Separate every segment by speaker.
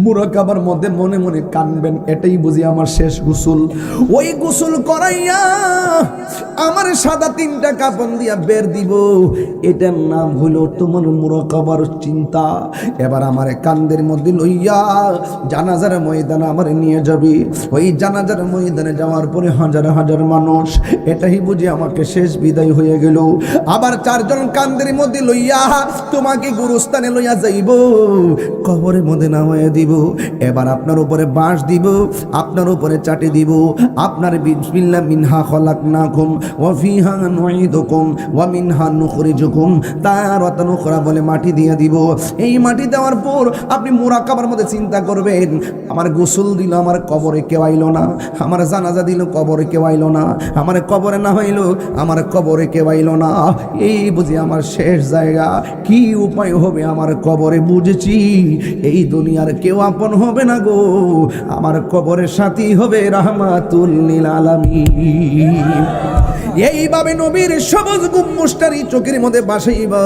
Speaker 1: মুরাকাবার মধ্যে মনে মনে কানবেন, এটাই বুঝি আমার শেষ গোসল। ওই গোসল করাইয়া আমার সাদা 3টা কাফন দিয়া বের দিব, এটার নাম হলো তোমার মুরাকাবার চিন্তা। এবার আমার কান্দের মধ্যে লইয়া জানাজার ময়দানে আমার নিয়ে যাবে। ওই জানাজার ময়দানে যাওয়ার পরে হাজার হাজার মানুষ, এটাই বুঝি আমাকে শেষ বিদায় হয়ে গেল। আবার 4জন কান্দের মধ্যে লইয়া তোমাকে গুরুস্থানে লইয়া যাইব, কবরের মধ্যে নামাইয়া দিব। এবার আপনার উপরে বাঁশ দিব, আপনার উপরে চাটি দিব, আপনার বিসমিল্লাহ মিনহা খলাকনাকুম ওয়া ফিহা নুঈদুকুম ওয়া মিনহা নুখরিজুকুম তারাতান উখরা বলে মাটি দিয়ে দিব। এই মাটি দেওয়ার পর আপনি মুরাকাবার মধ্যে চিন্তা করবেন, আমার গোসল দিল আমার কবরে কেউ আইলো না, আমার জানাজা দিল কবরে কেউ আইলো না, আমার কবরে না হইলো আমার কবরে কেউ আইলো না, এই বুঝি আমার শেষ জায়গা। কি উপায় হবে আমার কবরে? বুঝেছি এই দুনিয়ার কেউ আপন হবে না গো, আমার কবরের সাথী হবে রাহমাতুল লিল আলামিন। এইভাবে নবীর সবুজ গুম্মুশটারি চোখের মধ্যে বাসাইবা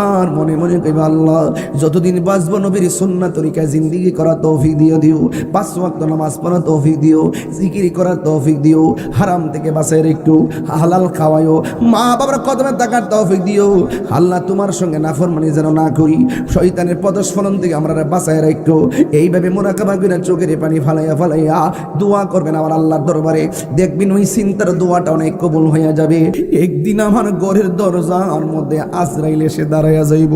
Speaker 1: আর মনে মনে কইবা, আল্লাহ যতদিন বাঁচবো নবীর সুন্নাত তরিকায় জিন্দেগি করার তৌফিক দিও, 5 ওয়াক্ত নামাজ পড়ার তৌফিক দিও, জিকির করার তৌফিক দিও, হারাম থেকে বাঁচায় একটু হালাল খাওয়ায়ও, মা বাবার কদমে থাকার তৌফিক দিও। আল্লাহ তোমার সঙ্গে নাফরমানি যেন না করি, শয়তানের পদস্খলন থেকে আমরা বাঁচায় রাখো। এইভাবে মুরাকাবা করে চোখের পানি ফালাইয়া ফালাইয়া দোয়া করবেন আমার আল্লাহর দরবারে, দেখবেন ওই চিন্তার দোয়াটা অনেক কবুল হইয়া যাবে। একদিন আমার ঘরের দরজার মধ্যে আজরাইল এসে দাঁড়াইয়া যাইব,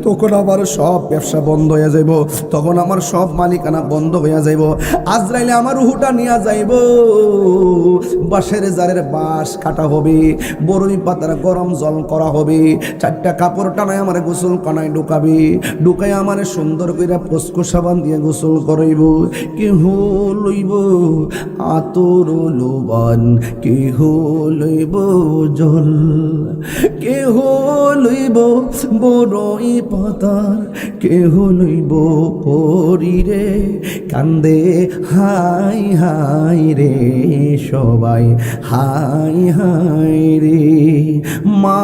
Speaker 1: তখন আমার সব ব্যবসা বন্ধ হয়ে যাইব, তখন আমার সব মালিকানা বন্ধ হইয়া যাইব। আজরাইলে আমার রুহুটা নিয়ে যাইব, বাঁশের জারের বাঁশ কাটা হবে, বরই পাতার গরম জল করা হবে, 4টা কাপড় টানায় আমার গোসল কানায় ঢুকাবে, ঢুকায় আমার সুন্দর কইরা পস্কো সাবান দিয়ে গোসল করাইব। কেহ লইব আতর লোবান, কেহ লইব জল, কেহ লইব বরই পাতার, কেহ লইব পরিরে কান্দে হাই হাই রে সবাই হাই হাই রে। মা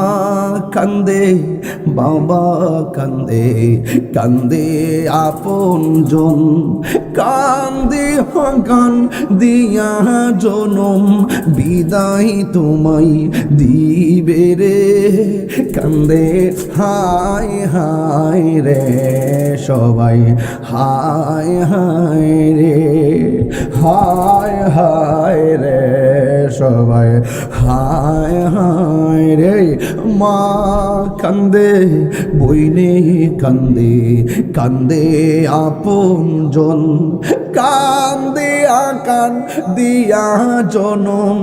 Speaker 1: কান্দে, বাবা কান্দে, কান্দে আপন জন, কান্দে হাকান দিয়া জনম বিদায় তোমায় দিবে রে, কান্দে হাই হাই রে সবাই হাই হাই রে, হাই হাই রে সবাই হাই হাই রে। মা কান্দে, বইনে কান্দে, কান্দে আপন জন, কান্দে আকান দিয়া জনম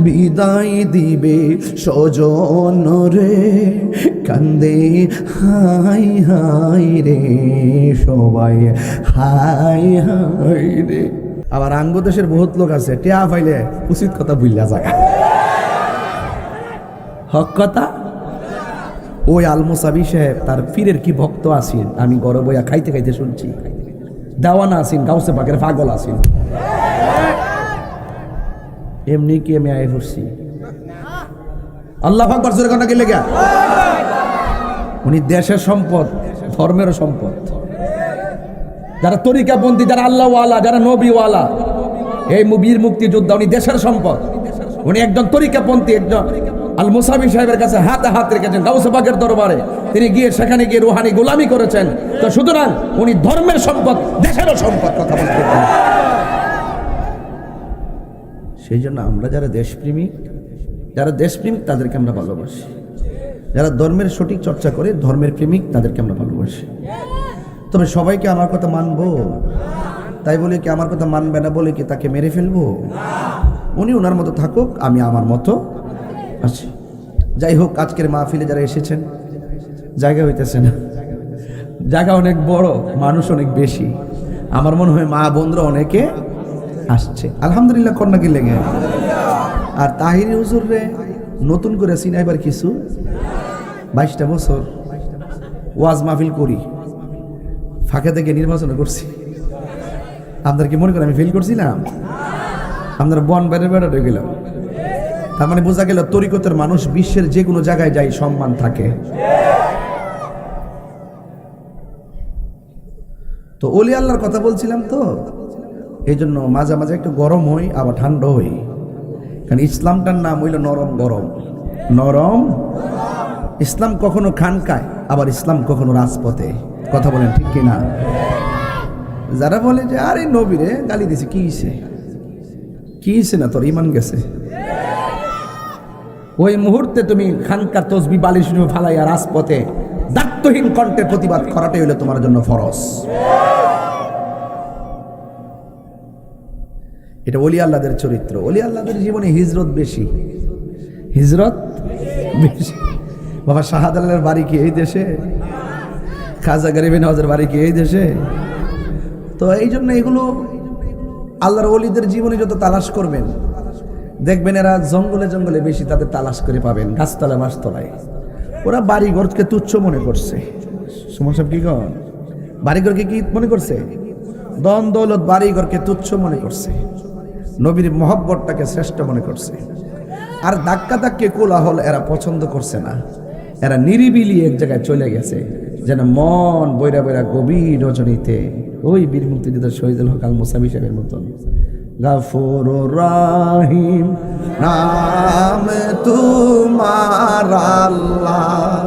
Speaker 1: বিদায় দিবে স্বজন রে, কান্দে হাই হাই রে সবাই হাই হাই রে। আবার আঙ্গদেশের বহুত লোক আছে, টিয়া পাইলে উচিত কথা ভুলিয়া যায়, হক কথা। ওই আলমুসাবি সাহেব তার পীরের কি ভক্ত আছেন, আমি গড় বইয়া খাইতে খাইতে শুনছি, দেওয়ানা আছেন, গাউসে পাকের পাগল আছেন। এমনি কি আমি আয় করছি? আল্লাহ আকবার জোরে কথা কি লেগে? উনি দেশের সম্পদ, ধর্মেরও সম্পদ। যারা তরিকাপন্থী, যারা আল্লাহওয়ালা, যারা নবীওয়ালা, এই বীর মুক্তিযোদ্ধা, উনি দেশের সম্পদ। উনি একজন তরিকাপন্থী, একজন আল মুসাবি সাহেবের কাছে হাতে হাত রেখেছেন গাউসে পাকের দরবারে, তিনি গিয়ে সেখানে গিয়ে রুহানি গোলামি করেছেন। তো সুতরাং উনি ধর্মের সম্পদ, দেশেরও সম্পদ। কথা বলতে পারেন। সেই জন্য আমরা যারা দেশপ্রেমিক, তাদেরকে আমরা ভালোবাসি, যারা ধর্মের সঠিক চর্চা করে, ধর্মের প্রেমিক, তাদেরকে আমরা ভালোবাসি। তবে সবাইকে আমার কথা মানবো তাই বলে কি আমার কথা মানবে না বলে কি তাকে মেরে ফেলবো? উনি ওনার মতো থাকুক, আমি আমার মতো আছি। যাই হোক, আজকের মাহফিলে যারা এসেছেন, জায়গা হইতেছে না, জায়গা অনেক বড়, মানুষ অনেক বেশি, আমার মনে হয় মা বোনরা অনেকে আসছে। আলহামদুলিল্লাহ কন্যা কি লেগে। আর তাহিরি হুজুর রে নতুন করে চিনাইবার কিছু 22টা বছর ওয়াজ মাহফিল করি, ফাঁকে থেকে নির্বাচন করছি। আপনার কি মনে করেন আমি ফেল করছিলাম? আপনারা বন বেড়ে বেড়াতে গেলাম, তার মানে বোঝা গেল তরিকতের মানুষ বিশ্বের যে কোনো জায়গায় যাই সম্মান থাকে। তো ওলি আল্লাহর কথা বলছিলাম তো, এই জন্য মাঝে মাঝে একটু গরম হই আবার ঠান্ডা হই, কারণ ইসলামটার নাম হইল নরম গরম। নরম ইসলাম কখনো খানকায়, আবার ইসলাম কখনো রাজপথে। কথা বলেন ঠিক কিনা? যারা বলে যে আরে নবীরে গালি দিছে, কি হইছে না, তোর ইমান গেছে, ওই মুহূর্তে তুমি খানকার তসবি বালিশ ফালাইয়া রাজপথে দায়িত্বহীন কণ্ঠে প্রতিবাদ করাটাই হইলো তোমার জন্য ফরজ। এটা ওলি আল্লাহদের চরিত্র। ওলি আল্লাহদের জীবনে হিজরত বেশি, হিজরত বেশি। বাবা শাহজালালের বাড়ি কি এই দেশে? খাজা গরিব নওয়াজের বাড়ি কি এই দেশে? তো এই জন্য এগুলো আল্লাহর ওলিদের জীবনে যত তালাশ করবেন দেখবেন এরা জঙ্গলে জঙ্গলে বেশি তাদের তালাশ করে পাবেন, গাছতলায় মাছতলায়। ওরা বাড়িঘরকে তুচ্ছ মনে করছে। সুমন সাহেব কি কন? বাড়িঘরকে কি মনে করছে? দন দৌলত বাড়িঘরকে তুচ্ছ মনে করছে, নবীর মহব্বতটাকে শ্রেষ্ঠ মনে করছে। আর ধাক্কা ধাক্কে কোলাহল এরা পছন্দ করছে না, এরা নিরিবিলি এক জায়গায় চলে গেছে, যেন মন বৈরা বৈরা গভীর রজনীতে ওই বীর মুক্তিযোদ্ধা শহীদুল হক আল মুসাবি সাহেবের মতন। গাফুর রাহিম নাম তোমার আল্লাহ,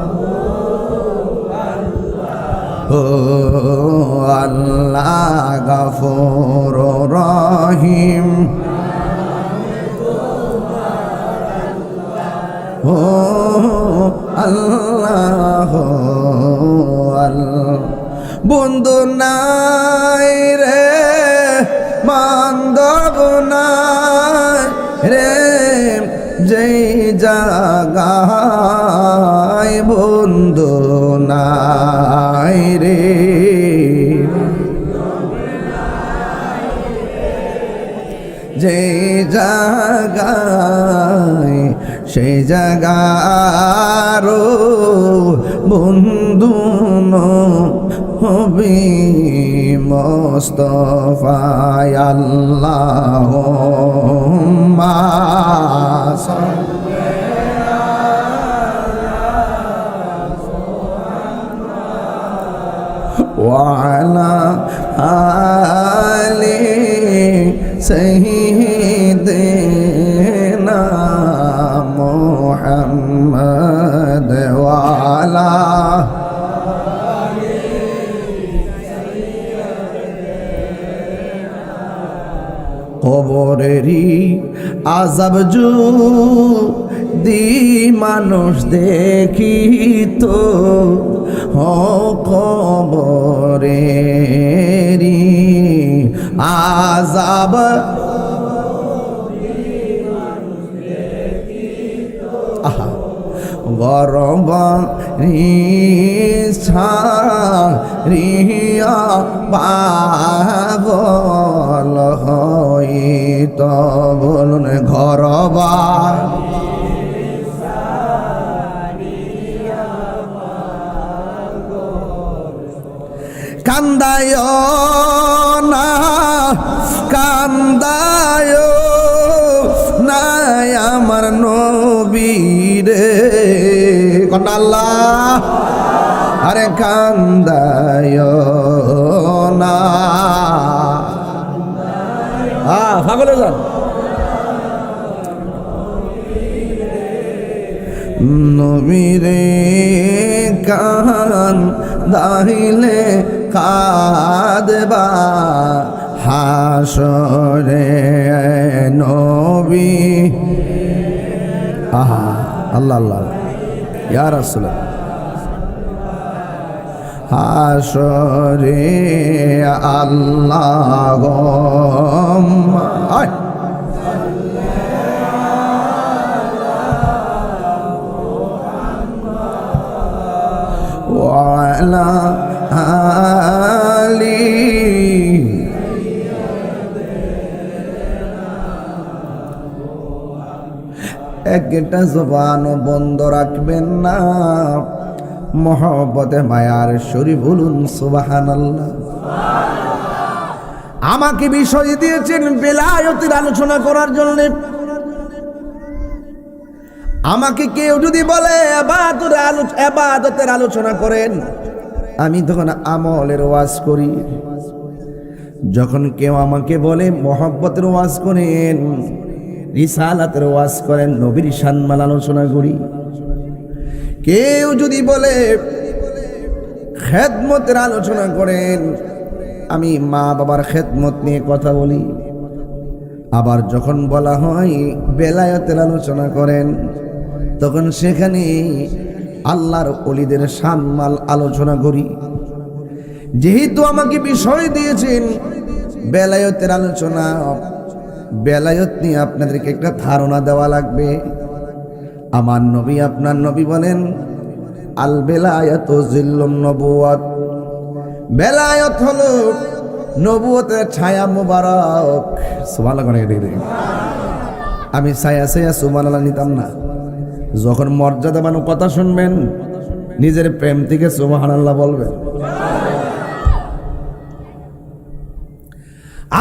Speaker 1: ও আল্লাহ গাফুর রাহিম, ও আল্লাহ আল্লাহ। বন্ধু নাই রে বান্ধব নাই রে, যেই জাগায় বন্ধু নাই রে, যে জাগায় সেই জাগারো বন্ধু হবে মুস্তাফা আল্লাহুম্মা ওয়া আলা আলি সাইয়্যিদিনা মুহাম্মদ ওয়া আলা কবরেরই আযাব যদি মানুষ দেখিত, কবরেরই আযাব গরব রিয়া পাগল হইত, বলুন ঘরবা কান্দায় না, কান্দায় নাই আমার নবীরে, কোন আল্লাহ, আরে কান্দায় না, পাগল যান নবীরে, কান দাহিলে কাঁদবা হাসরে নবী। আহা আল্লাহ আল্লাহ ইয়া রাসূলুল্লাহ। হাসরে আল্লাহুম্মা ওয়া আলা আলি একটা জবান বন্ধ রাখবেন না, মহব্বতে মায়ার শরীফ বলুন সুবহানাল্লাহ। আমাকে বিষয় দিয়েছেন বেলায়েতের আলোচনা করার জন্য। আমাকে কেউ যদি বলে ইবাদতের আলোচনা করেন, আমি তখন আমলের ওয়াজ করি। যখন কেউ আমাকে বলে মহব্বতের ওয়াজ করেন, রিসালাতের ওয়াজ করেন, নবীর সম্মান আলোচনা করি। কেউ যদি বলে খেদমতের আলোচনা করেন, আমি মা বাবার খেদমত নিয়ে কথা বলি। আবার যখন বলা হয় বেলায়েতের আলোচনা করেন, তখন সেখানে আল্লাহর ওলিদের সম্মান আলোচনা করি। যেহেতু আমাকে বিষয় দিয়েছেন বেলায়েতের আলোচনা, বেলায়েত নিয়ে আপনাদেরকে একটা ধারণা দেওয়া লাগবে। আমার নবী, আপনার নবী বলেন আল বেলায়াতু জিল্লুন নবুওয়াত, বেলায়েত হলো নবুয়তের ছায়া মুবারক। সুবহানাল্লাহ। আমি ছায়া ছায়া সুবহানাল্লাহ নিতাম না। যখন মর্যাদাবান কথা শুনবেন নিজের প্রেম থেকে সুবহানাল্লাহ বলবেন।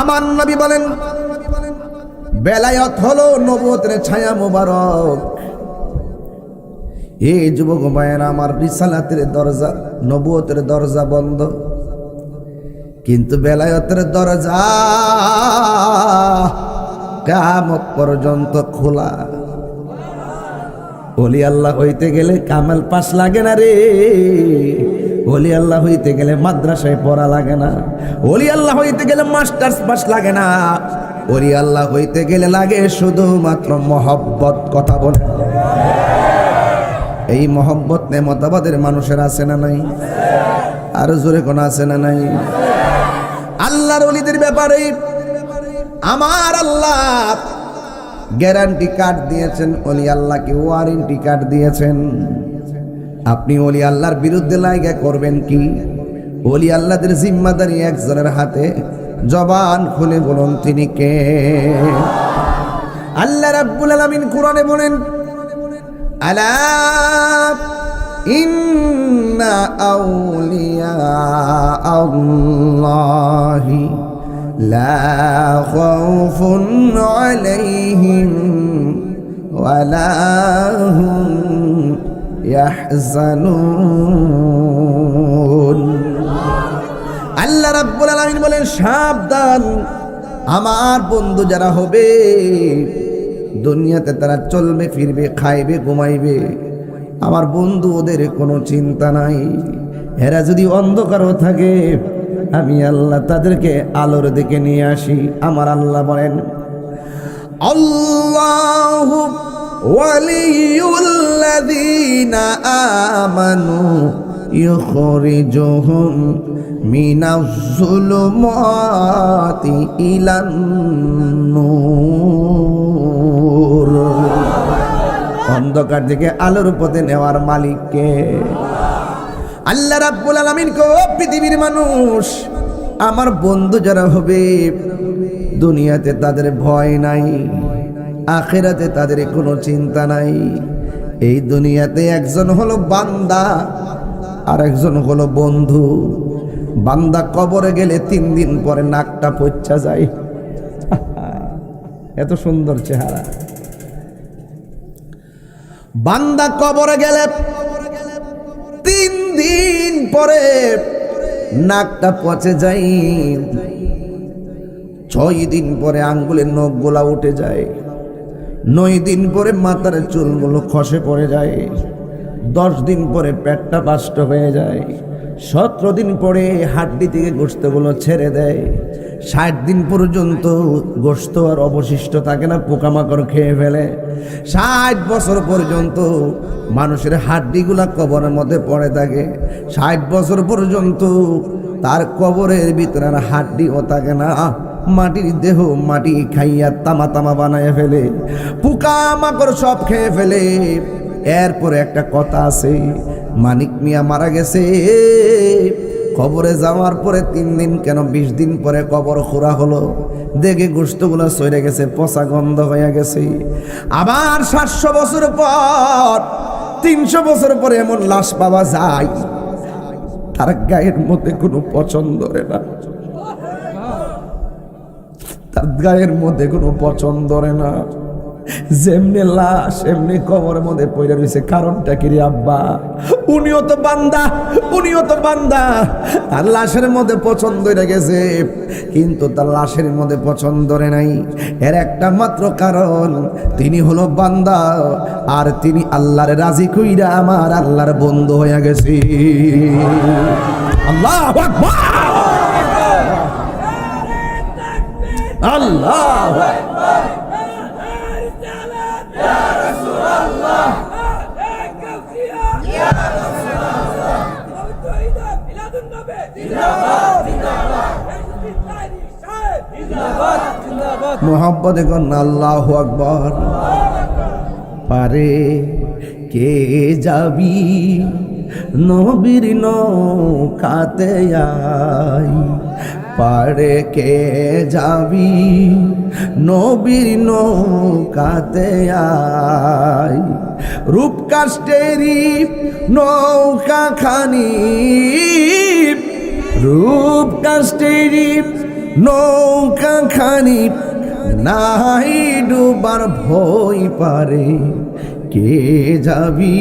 Speaker 1: আমার নবী বলেন বেলায়েত হলো নবুয়তের ছায়া মুবারক। এই যুবক ভাইয়েরা আমার, রিসালাতের দরজা, নবুয়তের দরজা বন্ধ, কিন্তু বেলায়েতের দরজা কিয়ামত পর্যন্ত খোলা। ওলি আল্লাহ হইতে গেলে কামাল পাস লাগে না রে। ওলি আল্লাহ হইতে গেলে মাদ্রাসায় পড়া লাগে না। ওলি আল্লাহ হইতে গেলে মাস্টার্স পাস লাগে না। ওলি আল্লাহ হইতে গেলে লাগে শুধুমাত্র মহব্বত। কথা বলে, এই মহব্বত নেমতাবাদের মানুষের আছে না নাই? আর জোরে কোন আছে না নাই? আল্লাহর ওলিদের ব্যাপারে আমার আল্লাহ গ্যারান্টি কার্ড দিয়েছেন, ওলি আল্লাহকে ওয়ারেন্টি কার্ড দিয়েছেন। আপনি ওলি আল্লাহর বিরুদ্ধে লাইগা করবেন কি? ওলি আল্লাহদের জিম্মাদারি একজনের হাতে। জবান খুলে বলুন তিনি কে? আল্লাহ রাব্বুল আলামিন কোরআনে বলেন আলা ইন্না আউলিয়া আল্লাহি লা খাউফুন আলাইহিম ওয়ালা হুম ইয়াহজানুন। আল্লাহ রাব্বুল আলামিন বলেন সাবধান, আমার বন্ধু যারা হবে দুনিয়াতে তারা চলবে ফিরবে, খাইবে, ঘুমাইবে। আমার বন্ধু, ওদের কোনো চিন্তা নাই। এরা যদি অন্ধকারও থাকে, আমি আল্লাহ তাদেরকে আলোর দিকে নিয়ে আসি। আমার আল্লাহ বলেন আল্লাহু ওয়ালিয়ুল্লাযীনা আমানু ইউখরিজুহুম মিনাজ-যুলুমাতি ইলান-নূর। অন্ধকার থেকে আলোর পথে নেওয়ার মালিককে আল্লাহ রাব্বুল আলামিন কো পৃথিবীর মানুষ, আমার বন্ধু যারা হবে দুনিয়াতে তাদের ভয় নাই, আখিরাতে তাদের কোনো চিন্তা নাই। এই দুনিয়াতে একজন হলো বান্দা আর একজন হলো বন্ধু। বান্দা কবরে গেলে 3 দিন পরে নাকটা পচা যায়। এত সুন্দর চেহারা। বান্দা কবরে গেলে 3 দিন পরে নাকটা পচে যায়। 6 দিন পরে আঙ্গুলের নখগুলা উঠে যায়। 9 দিন পরে মাথার চুলগুলো খসে পড়ে যায়। 10 দিন পরে পেটটা বাষ্ট হয়ে যায়। 17 দিন পরে হাড্ডি থেকে গোশতগুলো ছেড়ে দেয়। 60 দিন পর্যন্ত গোশত আর অবশিষ্ট থাকে না, পোকামাকড় খেয়ে ফেলে। 60 বছর পর্যন্ত মানুষের হাড্ডিগুলা কবরের মধ্যে পড়ে থাকে। 60 বছর পর্যন্ত তার কবরের ভিতরে আর হাড্ডিও থাকে না। মাটির দেহ মাটি খাইয়া তামা তামা বানায় ফেলে, পোকামাকড় সব খেয়ে ফেলে। এরপরে একটা কথা আছে, মানিক মিয়া মারা গেছে, কবরে যাওয়ার পরে 3 দিন কেন 20 দিন পরে কবর খোঁড়া হলো, দেখে গোশতগুলো সরে গেছে, পচা গন্ধ হয়ে গেছে। আবার 700 বছর পর 300 বছর পরে এমন লাশ পাওয়া যায় তার গায়ের মধ্যে কোনো পছন্দ ধরে না, তার গায়ের মধ্যে কোনো পছন্দ ধরে না। যেমনি লাশ এমনি কবরের মধ্যে পড়ে রয়েছে। কারণটা কি রে আব্বা? উনিও তো বান্দা তার লাশের মধ্যে পছন্দ হয়ে গেছে, কিন্তু তার লাশের মধ্যে পছন্দ ধরে নাই। এর একটা মাত্র কারণ, তিনি হলো বান্দা, আর তিনি আল্লাহর রাজি কইরা আমার আল্লাহর বন্ধু হয়ে গেছে। আল্লাহু আকবার, আল্লাহু আকবার। মোহাম্মদ গণ আল্লাহু আকবার। পারে কে যাবি নবীর নৌকাতে আই, পারে কে যাবি নবীর নৌকাতে আই, রূপকাষ্টেরি নৌকা খানি, রূপকাষ্টেরি নৌকা খানি, নাই ডুবার ভয় পারে কে যাবি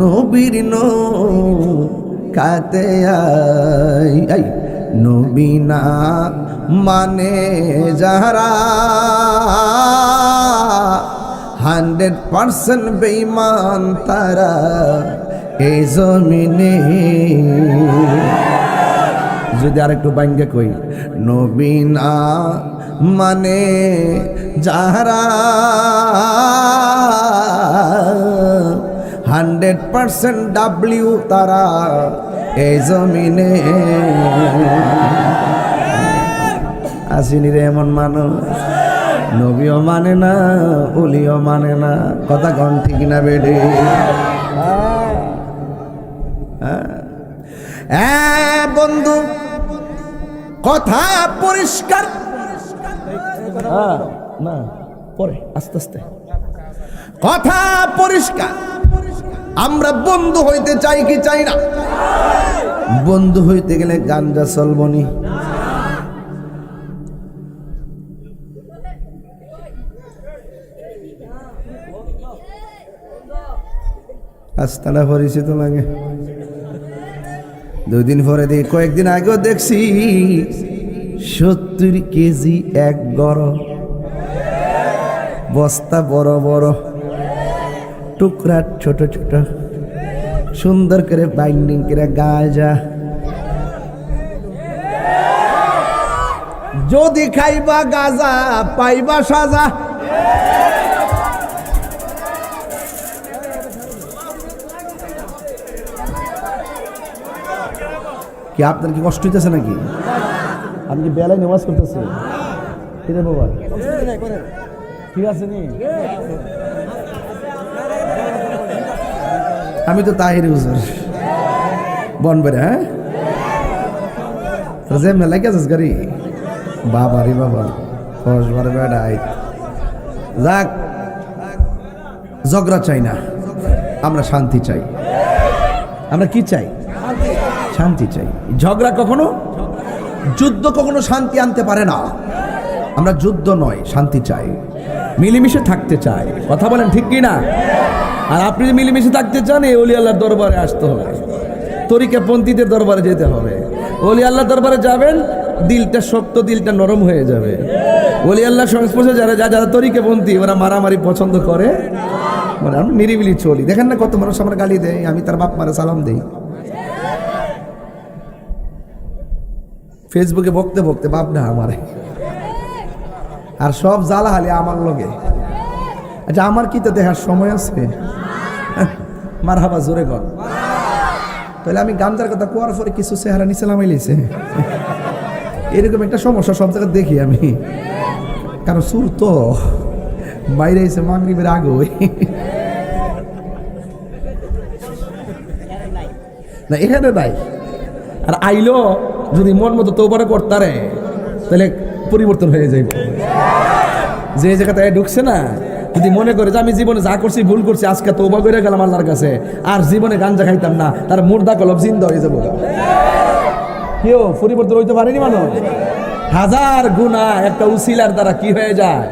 Speaker 1: নবীর নৌকাতে আই, নবী না মানে যারা 100% বেঈমান তারা এই জমিনে। যদি আরেকটু বাইঙ্গে কই, নবী না মানে যারা 100% ডাব্লিউ তারা এই জমিনে। আসিনি রে এমন মানুষ, নবীও মানে না, ওলিও মানে না, কথা কন ঠিক না বেডে? বন্ধু কথা পরিষ্কার না, পরে আস্তে আস্তে কথা পরিষ্কার। আমরা বন্ধু হইতে চাই কি চাই না? বন্ধু হইতে গেলে গাঞ্জা চলবনি, আস্তানা পরিচিত লাগে। 2 দিন পরে দেখি, কয়েকদিন আগেও দেখছি 70 কেজি এক গড়, বস্তা বড় বড়, টুকরা ছোট ছোট, সুন্দর করে বাইন্ডিং করে গাঁজা। যদি খাইবা গাঁজা পাইবা সাজা। কি আপনার কি কষ্ট হইতেছে নাকি? আপনি কি বেলায় নামাজ করতেছেন? ঠিক আছে বাবা, ঠিক আছে নি? আমি তো তাহির হুজুর বনবেরে। হ্যাঁ, যেমন লাগে গাড়ি বাবা রে বাবা, 10 বার বেড়াই। যাক, ঝগড়া চাই না, আমরা শান্তি চাই। আমরা কি চাই? শান্তি চাই। ঝগড়া কখনো, যুদ্ধ কখনো শান্তি আনতে পারে না। আমরা যুদ্ধ নয়, শান্তি চাই, মিলেমিশে থাকতে চাই। কথা বলেন ঠিক কি না? আর আপনি যদি মিলেমিশে থাকতে চান, এই ওলি আল্লাহর দরবারে আসতে হবে, তরিকাপন্থীদের দরবারে যেতে হবে। ওলি আল্লাহর দরবারে যাবেন, দিলটা শক্ত, দিলটা নরম হয়ে যাবে। ওলি আল্লাহর সংস্পর্শে যারা তরিকাপন্থী, ওরা মারামারি পছন্দ করে, মানে আমরা নিরিবিলি চলি। দেখেন না কত মানুষ আমার গালি দেয়, আমি তার বাপ মারে সালাম দেই। ফেসবুকে বকতে বকতে বাপ না আমারে, আর সব জ্বালাহালি আমার লগে। আচ্ছা, আমার কি তো দেখার সময় আছে? মারহাবা, জোরে কর। তাহলে আমি গামজার কথা কোয়ার পরে কিছু চেহারা নিচেলাম এলিছে, এরকম একটা সমস্যা সব জায়গায় দেখি আমি। কারণ সুর তো বাইরে এসে মাগরিবের আগে না, এখানে নাই। আর আইলো যদি মন মতো তওবা করতারে, তাহলে পরিবর্তন হয়ে যাইব। যে জায়গাতে ঢুকছে না, যদি মনে করে যে আমি জীবনে যা করছি ভুল করছি, আজকে তওবা করে গেলাম আল্লাহর কাছে, আর জীবনে গাঞ্জা খাইতাম না, তার মুর্দা কলব জিন্দা হয়ে যাবো। কেউ পরিবর্তন হইতে পারেনি মানুষ। হাজার গুনাহ একটা উসিলার দ্বারা কি হয়ে যায়?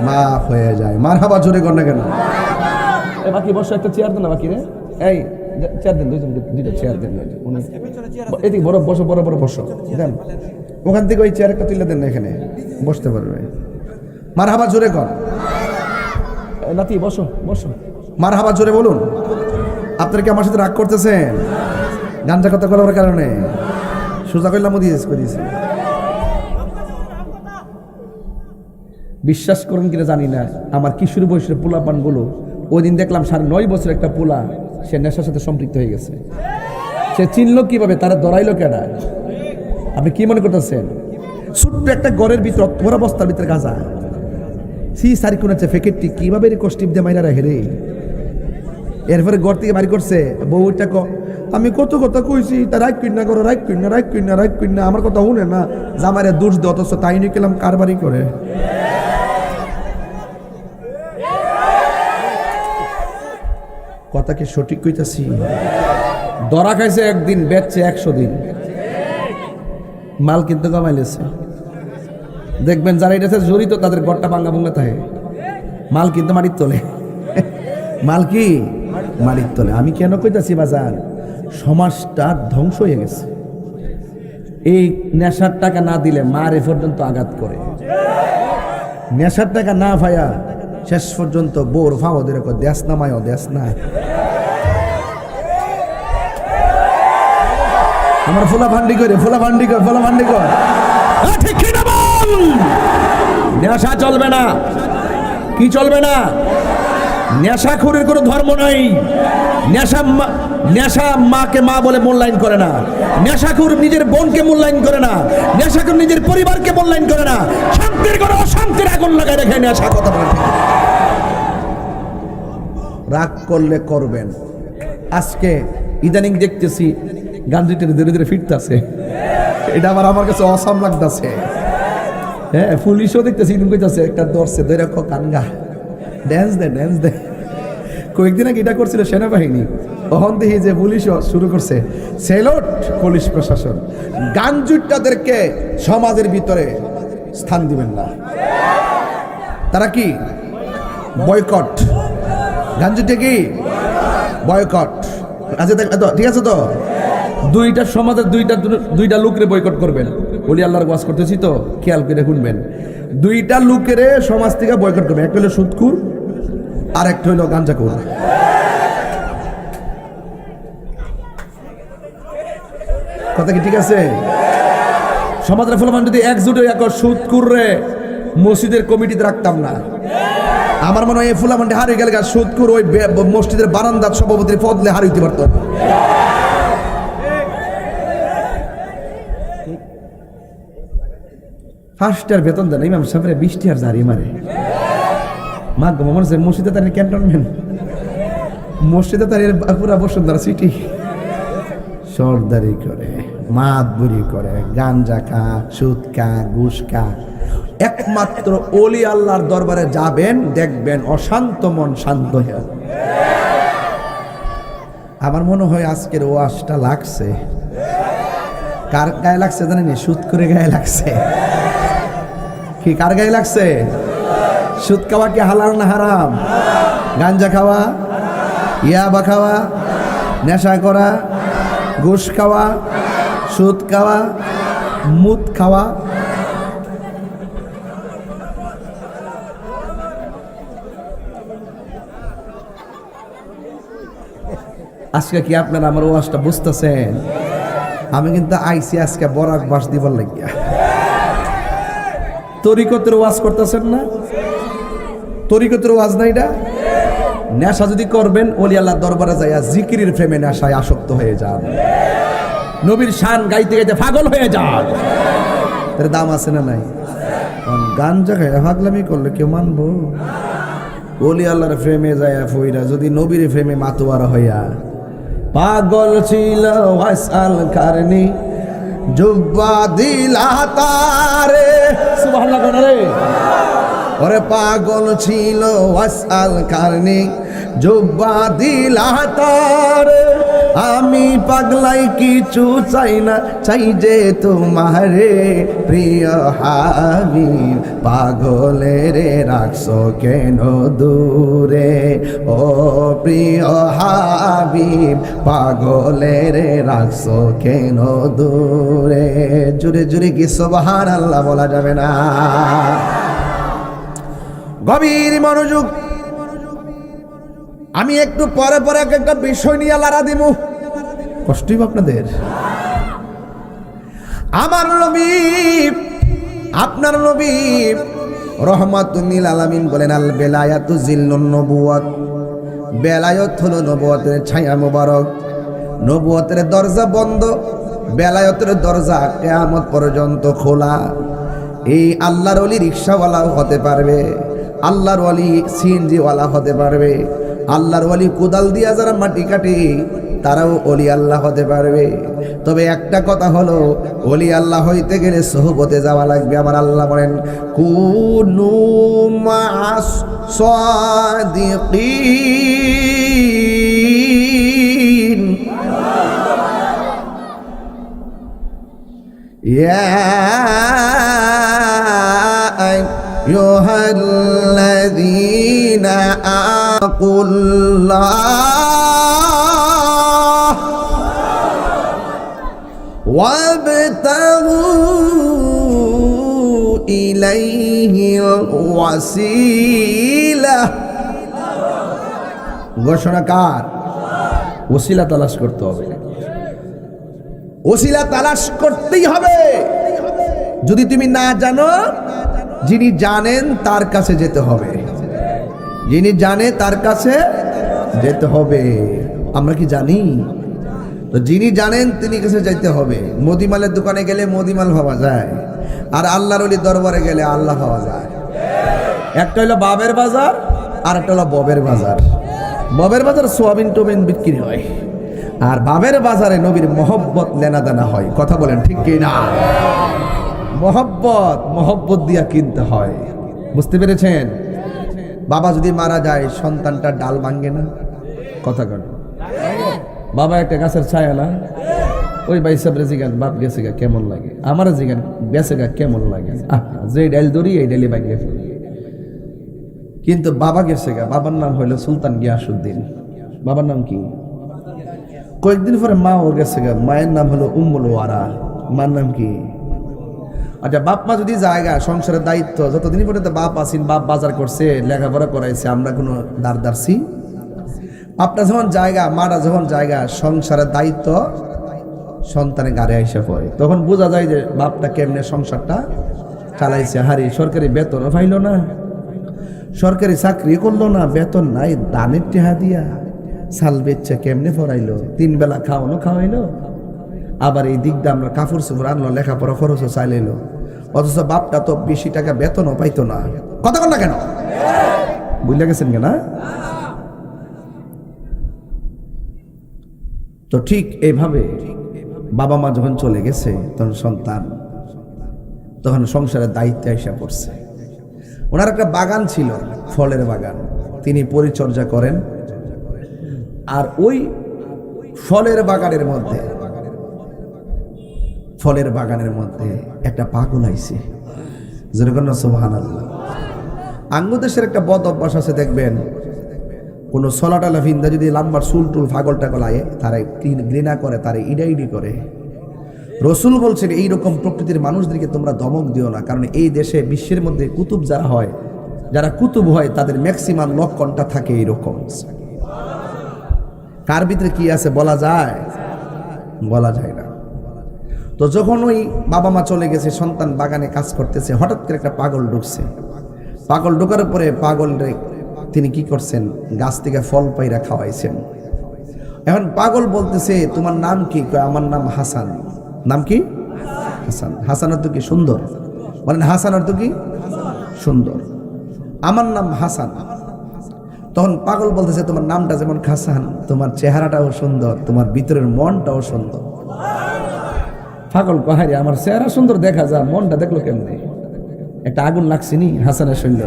Speaker 1: মাফ হয়ে যায়। মারহাবা, জোরে কর না কেন? বাকি বসে একটা চেয়ার দে না বাকি রে। এই চেয়ার দেন, দুইটা চেয়ার দেন, এদিকে বড় বসো, বড় বসো দেন, ওখান থেকে ওই চেয়ার একটা তুলে দেন, এখানে বসতে পারবে। মারহাবা জোরে কর, নাতি বসো বসো, মারহাবা জোরে বলুন। আপনারা কি আমার সাথে রাগ করতেছেন গাঞ্জা কথা বলার কারণে? সোজা করলাম দিয়েছি। বিশ্বাস করুন কিনা জানি না, আমার কিশোর বয়সের পোলা পান গুলো ওই দিন দেখলাম 9.5 বছর একটা পোলা, সে নেশার সাথে সম্পৃক্ত হয়ে গেছে। সে চিনলো কিভাবে, তারা ধরাইলো কেডা? আপনি কি মনে করতেছেন? ছোট্ট একটা ঘরের ভিতর, পুরা বস্তার ভিতরে গাঁজা, সারি কোন ফেকেটটি কিভাবে কষ্টিপ দিয়ে মাইরা রাখে রে। এরপরে ঘর থেকে বাড়ি করছে, বউটা আমি কত কথা কইছি, তা রাগ কিনা করো, রাগ কিনা আমার কথা শুনে না, জামাইরে দোষ দে, অথচ তাই নিয়ে গেলাম কারবারি করে। কথা কি সঠিক কইতাছি? ধরা খাইছে একদিন, বেচছে 100 দিন, মাল কিন্তু কমাইলেছে। দেখবেন যারা এটাতে জড়িত তাদের ঘরটা ভাঙ্গা ভাঙ্গা থাকে, মাল কিন্তু মাটির তোলে, মাল কি মাটির তোলে। আমি কেন কইতাছি বাজার, সমাজটা ধ্বংস হয়ে গেছে। এই নেশার টাকা না দিলে মারে পর্যন্ত আঘাত করে, নেশার টাকা না ভাইয়া শেষ পর্যন্ত বোর ফাও দিয়ে দেশ নামায়, দেশ না। আমার ফোলা ভান্ডি করে নেশা চলবে না। কি চলবে না? নেশাখোরের কোনো ধর্ম নাই। নেশা মাকে মা বলে মূল্যায়ন করে না, নেশাখোর নিজের বোনকে মূল্যায়ন করে না, নেশাখোর নিজের পরিবারকে মূল্যায়ন করে না, শান্তির করে অশান্তির আগুন লাগায় রেখে নেশা। কথা বলে রাগ করলে করবেন। আজকে ইদানিং দেখতেছি গাঞ্জিটা ধীরে ধীরে ফিরতেছে, এটা আমার কাছে অসাম লাগতেছে। হ্যাঁ, পুলিশও দেখতেছি ইদিন কইতাছে, একটা ধরছে ধরে কানগা ড্যান্স দে। কয়েকদিন আগে এটা করছিল সেনাবাহিনী, তখন দেখি যে পুলিশও শুরু করছে। সেলট পুলিশ প্রশাসন, গাঞ্জুটাদেরকে সমাজের ভিতরে স্থান দিবেন না। তারা কি বয়কট, গাঞ্জুটা কি বয়কট। আচ্ছা ঠিক আছে তো, দুইটা সমাজের দুইটা লোকরে বয়কট করবেন। বলি আল্লাহর ওয়াজ করতেছি তো, খেয়াল করে শুনবেন। দুইটা লোকের সমাজ থেকে বয়কট করবেন, একটা হলো সুদকুর আর একটা হলো গাঞ্জাকুর। কথা কি ঠিক আছে? সমাজের ফলমান যদি একজুট হয়ে সুদকুর রে মসজিদের কমিটিতে রাখতাম না, আমার মনে হয় এই ফুলামান্ডি হারিয়ে গেলে সুদকুর ওই মসজিদের বারান্দার সভাপতির পদলে হারিয়ে পারত। ফার্স্টার বেতন দেন ইমাম সাহেবের 20 টাকার জারি মারে। মা গো মনে হচ্ছে মসজিদে তার ক্যান্টনমেন্ট, মসজিদে তার পুরা বসুন্ধরা সিটি। সর্দারি করে, মাতবুরি করে, গাঞ্জা খা, সুদ খা, ঘুষ খা। একমাত্র ওলি আল্লাহর দরবারে যাবেন, দেখবেন অশান্ত মন শান্ত হয়ে। আমার মনে হয় আজকের ওয়াজটা লাগছে, কার গায়ে লাগছে জানেন? সুদ করে গায়ে লাগছে। কি কার গায়ে লাগছে? সুদ খাওয়া কি হালাল না হারাম? গাঞ্জা খাওয়া, ইয়াবা খাওয়া, নেশা করা, ঘুষ খাওয়া, সুদ খাওয়া, মুদ খাওয়া। আজকে কি আপনারা আমার ওয়াজটা বুঝতেছেন? আমি কিন্তু আইসি আজকে বরাক বাস দিবার লাগিয়া। তরিকতের ওয়াজ করতেছেন না? তরিকতের ওয়াজ না এটা? নেশা যদি করবেন, ওলি আল্লাহর দরবারে যাইয়া জিকিরের প্রেমে নেশায় আসক্ত হয়ে যান, নবীর শান গাইতে গাইতে পাগল হয়ে যান। এর দাম আছে না নাই? গাঞ্জা খাইয়া পাগলামি করলে কেউ মানবো? ওলি আল্লাহর প্রেমে যাইয়া ফইরা যদি নবীর প্রেমে মাতোয়ারা হইয়া পাগল ছিল ওয়াসাল কারনি জুব্বা দিলা তারে। সুবহানাল্লাহ রে। ওরে পাগল ছিল ওয়াসাল কারনি জুব্বা দিলা তার, আমি পাগলাই কিছু চাই না, চাই যে তোমারে প্রিয় হাবিব। পাগলের রাখছো কেন দূরে ও প্রিয় হাবিব, পাগলের রাখছো কেন দূরে। জুড়ে জুড়ে কি সুবহানাল্লাহ বলা যাবে না? গভীর মনোযোগ। আমি একটু পরে পরে একটা বিষয় নিয়ে লড়া দিব, কষ্টই আপনাদের। আমার নবী, আপনার নবী রহমাতুল লিল আলামিন বলেন, আল বেলায়াতু জিল্লুন নবুওয়াত, বেলায়েত হলো নবুয়তের ছায়া মোবারক। নবুয়তের দরজা বন্ধ, বেলায়েতের দরজা কিয়ামত পর্যন্ত খোলা। এই আল্লাহর ওলি রিকশাওয়ালাও হতে পারবে, আল্লাহর ওলি সিএনজি ওয়ালা হতে পারবে, আল্লাহর ওলি কোদাল দিয়া যারা মাটি কাটে তারাও ওলি আল্লাহ হতে পারবে। তবে একটা কথা হলো, ওলি আল্লাহ হইতে গেলে সোহবতে যাওয়া লাগবে। আমার আল্লাহ বলেন, কুনু মা'আস সাদিকিন। ইয়া আইয়ুহাল্লাযীনা আকুল্লাহ ওয়াবতাগু ইলাইহিল ওয়াসিলা। ঘোষণাকার ওসিলা তালাশ করতে হবে, ওসিলা তালাশ করতেই হবে। যদি তুমি না জানো, যিনি জানেন তার কাছে যেতে হবে, যিনি জানে তার কাছে যেতে হবে। আমরা কি জানি? তো যিনি জানেন তিনি কাছে যাইতে হবে। মুদিমালের দোকানে গেলে মুদিমাল পাওয়া যায়, আর আল্লাহর ওলি দরবারে গেলে আল্লাহ পাওয়া যায়। একটা হলো বাবের বাজার, আর একটা হলো ববের বাজার। ববের বাজার সোয়াবিন টোবিন বিক্রি হয়, আর বাবের বাজারে নবীর মহব্বত লেনাদেনা হয়। কথা বলেন ঠিক কি না? মহব্বত দিয়া কিনতে হয়। বুঝতে পেরেছেন? বাবা যদি মারা যায়, সন্তানটা ডাল ভাঙে না? কথা কন। বাবা একটা গাছের ছায়া না? ওই ভাই সাহেব জিগান, বাপ গেছে গা কেমন লাগে? আমার জিগান গেছে গা কেমন লাগে? যে ডাল ধরি এই ডালি ভাঙে ফেলি। কিন্তু বাবা গেছে গা, বাবার নাম হইল সুলতান গিয়াসউদ্দিন। বাবার নাম কি? কয়েকদিন পরে মাও গেছে গা, মায়ের নাম হলো উম্মুল ওয়ারা। মার নাম কি? আচ্ছা, বাপ মা যদি জায়গা সংসারের দায়িত্ব, যতদিন পর্যন্ত বাপ আসিন, বাপ বাজার করছে, লেখাপড়া করাইছে, আমরা কোনো দাঁড়ছি? আপনার যখন জায়গা, মারা যখন জায়গা, সংসারের দায়িত্ব সন্তানের গাড়ি আইসা পড়ে, তখন বোঝা যায় যে বাপটা কেমনে সংসারটা চালাইছে। হারি সরকারি বেতনও পাইল না, সরকারি চাকরি করলো না, বেতন নাই, দানের টেহা দিয়া সাল বেচছে কেমনে পড়াইলো, 3 বেলা খাওয়াইলো। আবার এই দিক দিয়ে আমরা কাপড় চোপড় আনলো, লেখাপড়া খরচও চাইলাইলো। অথচ বাপটা তো বেশি টাকা বেতনও পাইতো না। কথা বল না কেন? বুঝলে গেছেন কেনা? তো ঠিক এইভাবে বাবা মা যখন চলে গেছে, তখন সন্তান তখন সংসারের দায়িত্বে এসে পড়ছে। ওনার একটা বাগান ছিল, ফলের বাগান, তিনি পরিচর্যা করেন। আর ওই ফলের বাগানের মধ্যে একটা পাগল আইছে। যেরকম সুবহানাল্লাহ। আঙ্গুদেশের একটা বদ অভ্যাস আছে, দেখবেন কোন সলাটালা ফিন্দা যদি লাম্বার চুল টুল ফাগল টাগল আয়ে, তারা ঘৃণা করে, তারা ইডাইডি করে। রসুল বলছেন, এইরকম প্রকৃতির মানুষদেরকে তোমরা ধমক দিও না, কারণ এই দেশে বিশ্বের মধ্যে কুতুব যারা হয়, যারা কুতুব হয়, তাদের ম্যাক্সিমাম লক্ষণটা থাকে এইরকম। কার ভিতরে কি আছে বলা যায়? বলা যায় না। তো যখন ওই বাবা মা চলে গেছে, সন্তান বাগানে কাজ করতেছে, হঠাৎ করে একটা পাগল ঢুকছে। পাগল ঢোকার পরে পাগল তিনি কি করছেন, গাছ থেকে ফল পাইরা খাওয়াইছেন। এখন পাগল বলতেছে, তোমার নাম কি? আমার নাম হাসান। নাম কি? হাসান। হাসান অর্থ কি? সুন্দর। বলেন হাসান অর্থ কি? সুন্দর। আমার নাম হাসান। তখন পাগল বলতেছে, তোমার নামটা যেমন হাসান, তোমার চেহারাটাও সুন্দর, তোমার ভিতরের মনটাও সুন্দর। পাগল কহারি, আমার চেহারা সুন্দর দেখা যায়, মনটা দেখলো কেমনে? একটা আগুন লাগছে নি হাসানের শরীর।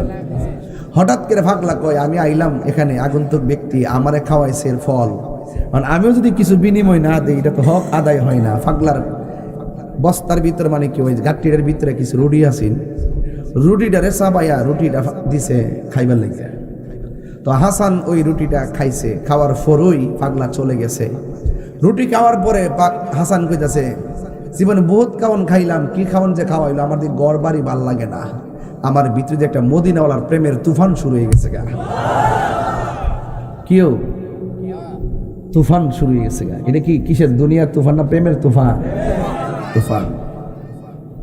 Speaker 1: হঠাৎ করে পাগলা কয় আমি আইলাম এখানে আগন্তুক ব্যক্তি আমারে খাওয়াইছে এর ফল, মানে আমিও যদি কিছু বিনিময় না দিই এটা তো হক আদায় হয় না। পাগলার বস্তার ভিতরে মানে কি ওই গাট্টিটার ভিতরে কিছু রুটি আসিন, রুটিটা রেসা বাইয়া রুটিটা দিছে খাইবার লাগে। তো হাসান ওই রুটিটা খাইছে, খাওয়ার পরই পাগলা চলে গেছে। রুটি খাওয়ার পরে হাসান কইতাছে জীবনে বহুত খাওয়ান খাইলাম, কি খাওয়ান যে খাওয়াইলো, আমার দিকে গড় বাড়ি ভাল লাগে না, আমার ভিতরে যে একটা মদিনাওয়ালার প্রেমের তুফান শুরু হয়ে গেছে গা। কিও তুফান শুরু হয়ে গেছে গা। এটা কি কিসের দুনিয়ার তুফান না প্রেমের তুফান? তুফান,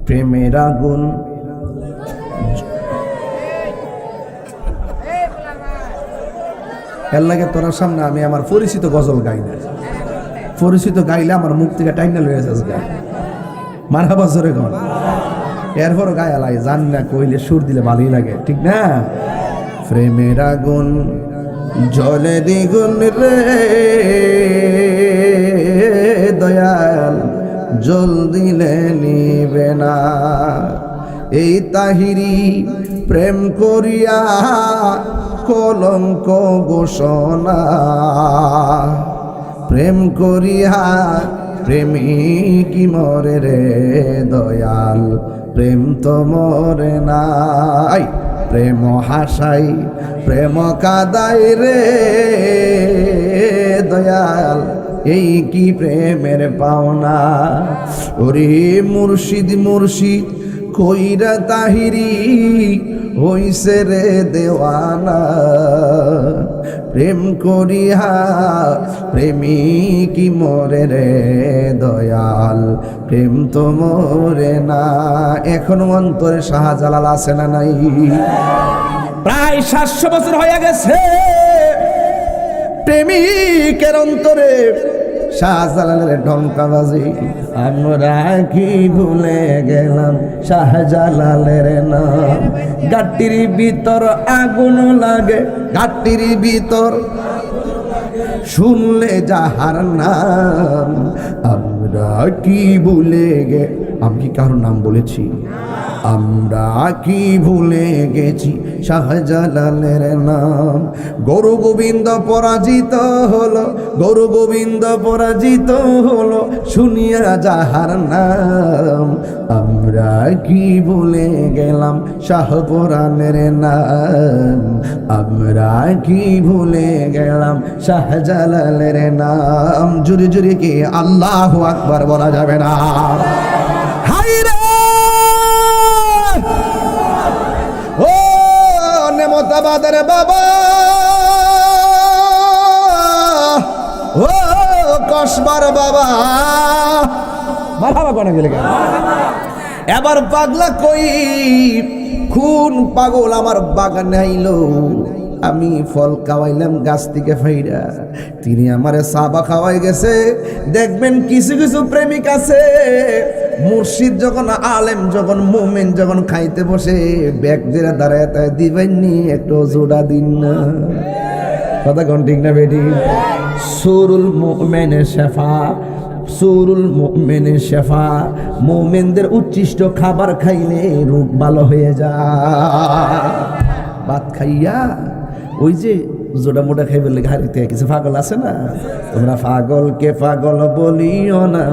Speaker 1: প্রেমের আগুন এর লাগে তোর সামনে আমি আমার পরিচিত গজল গাই না, পরিচিত গাইলে আমার মুখ থেকে টাইনা লয়ে যাচ্ছে গা। মারহাবা জোরে গন, এরপরও গায়ে লাগে, জান না কইলে সুর দিলে ভালোই লাগে, ঠিক না? প্রেমের আগুন জলে দ্বিগুণ রে দয়াল, জল দিলে নিবে না। এই তাহিরি প্রেম করিয়া কলঙ্ক ঘোষণা, প্রেম করিয়া প্রেমিকি মরে রে দয়াল, প্রেম তো মরে নাই। প্রেম হাসাই প্রেম কাদাই রে দয়াল, এই কি প্রেমের পাওনা। ওরে মুর্শিদ মুর্শিদ কইরা তাহিরি হইছে রে দেওয়ানা, প্রেম করিয়া প্রেমিকি মরে রে দয়াল, প্রেম তো মরে না। এখন অন্তরে শাহজালাল আছে না নাই? প্রায় 700 বছর হয়ে গেছে প্রেমিকের অন্তরে শাহজালালের ঢঙ্কাবাজি। আমরা কি ভুলে গেলাম শাহজালালের নাম, গাট্টির ভিতর আগুন লাগে, গাট্টির ভিতর শুনলে যাহার নাম। আমরা কি ভুলে গে, আমি কি কারোর নাম বলেছি? আমরা কি ভুলে গেছি শাহজালালের নাম। গরু গোবিন্দ পরাজিত হলো, গরু গোবিন্দ পরাজিত হলো শুনিয়া যাহার নাম। আমরা কি ভুলে গেলাম শাহপুরাণের নাম, আমরা কি ভুলে গেলাম শাহজালালের নাম। জুরি জুরি কি আল্লাহু আকবার বলা যাবে না? ও নেমতাবাদের বাবা, ও কসবার বাবা, মারহাবা কোনে গেলে। এবার পাগলা কই খুন পাগল আমার বাগানে আইলো, আমি ফল খাওয়াইলাম গাছ থেকে ফাইরা, তিনি আমারে সাবা খাওয়াই গেছে। দেখবেন কিছু কিছু প্রেমিক আছে, মুর্শিদ যখন আলেম যখন মুমিন যখন খাইতে বসে ব্যাগ দিয়ে দাঁড়ায় তাই দিবেননি একটু জোড়া দিন না, কথা কোন ঠিক না বেটি? সুরুল মুমিনের শেফা, সুরুল মুমিনের শেফা, মুমিনদের উচ্ছিষ্ট খাবার খাইলে রোগ ভালো হয়ে যায়। ভাত খাইয়া ওই যে জোড়া মোটা খাইবে লেগে হারিতে কিছু পাগল আছে না, তোমরা পাগলকে পাগল বলিও না,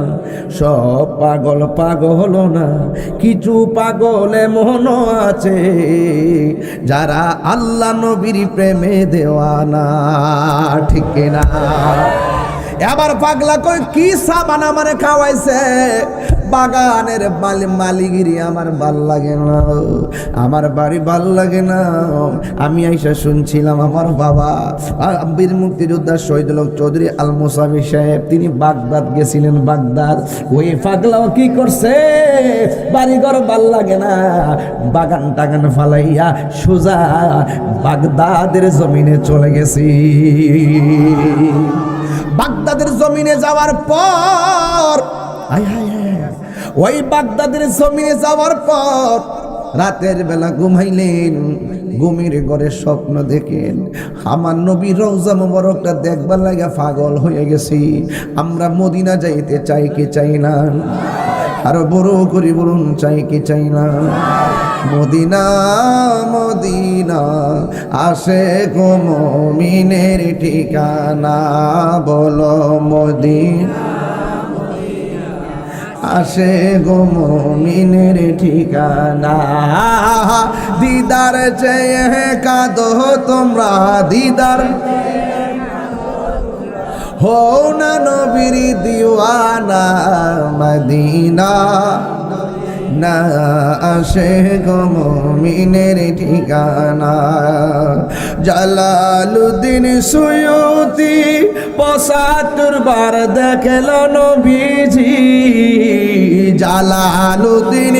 Speaker 1: সব পাগল পাগল না, কিছু পাগল এমন আছে যারা আল্লাহ নবীর প্রেমে দেওয়ানা, ঠিক না? এবার পাগলা কই কি সাবান আমারে খাওয়াইছে, বাগানের মালিগিরি আমার ভাল লাগে না, আমার বাড়ি ভাল লাগে না। আমি আইসা শুনছিলাম আমার বাবা বীর মুক্তিযোদ্ধা শহীদুল হক চৌধুরী আল মুসাবি সাহেব তিনি বাগদাদ গেছিলেন। বাগদাদ ওই পাগলাও কি করছে, বাড়িঘর ভাল লাগে না, বাগান টাগান ফালাইয়া সোজা বাগদাদের জমিনে চলে গেছি। বাগদাদের জমিনে যাওয়ার পর ওই বাগদাদের জমিনে যাওয়ার পর রাতের বেলা ঘুমাইলেন, ঘুমের ঘরে স্বপ্ন দেখেন আমার নবী রওজা মোবারকটা দেখবার লাগা পাগল হয়ে গেছি। আমরা মদিনা যাইতে চাই কি চাই না? আরো বড় করে বলুন চাই কি চাই না? মদিনা মদিনা আশিক মুমিনের ঠিকানা, বলো মদিনা আশিক মুমিনের ঠিকানা। দিদার চেয়ে কাঁদো তোমরা, দিদার হো না নবীর দিওয়ানা, মদিনা না আশিক মুমিনের ঠিকানা। জালালউদ্দিন সুয়ুতি ৭৫ বার দেখল নবীজি, জালালউদ্দিন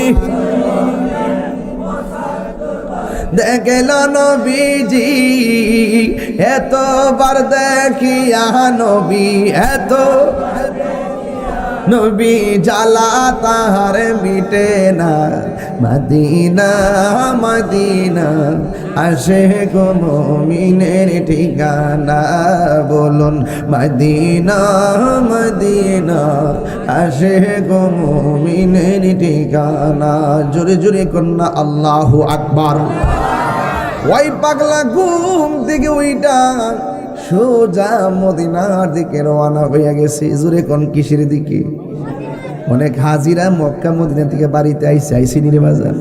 Speaker 1: দেখল নবীজি, এতবার দেখিয়া নবী, এত নবী জ্বালা তাহার মিটে না, মদিনা মদিনা আশিক মুমিনের ঠিকানা, বলুন মদিনা মদিনা আশিক মুমিনের ঠিকানা। জোরে জোরে কন্যা আল্লাহু আকবার। ওই পাগলা ঘুম থেকে ওইটা সোজা মদিনার দিকে রওনা হয়ে গেছে। জোরে কোন কিসের দিকে? অনেক হাজিরা মক্কা মদিনা থেকে বাড়িতে আইসি নিরে বাজার,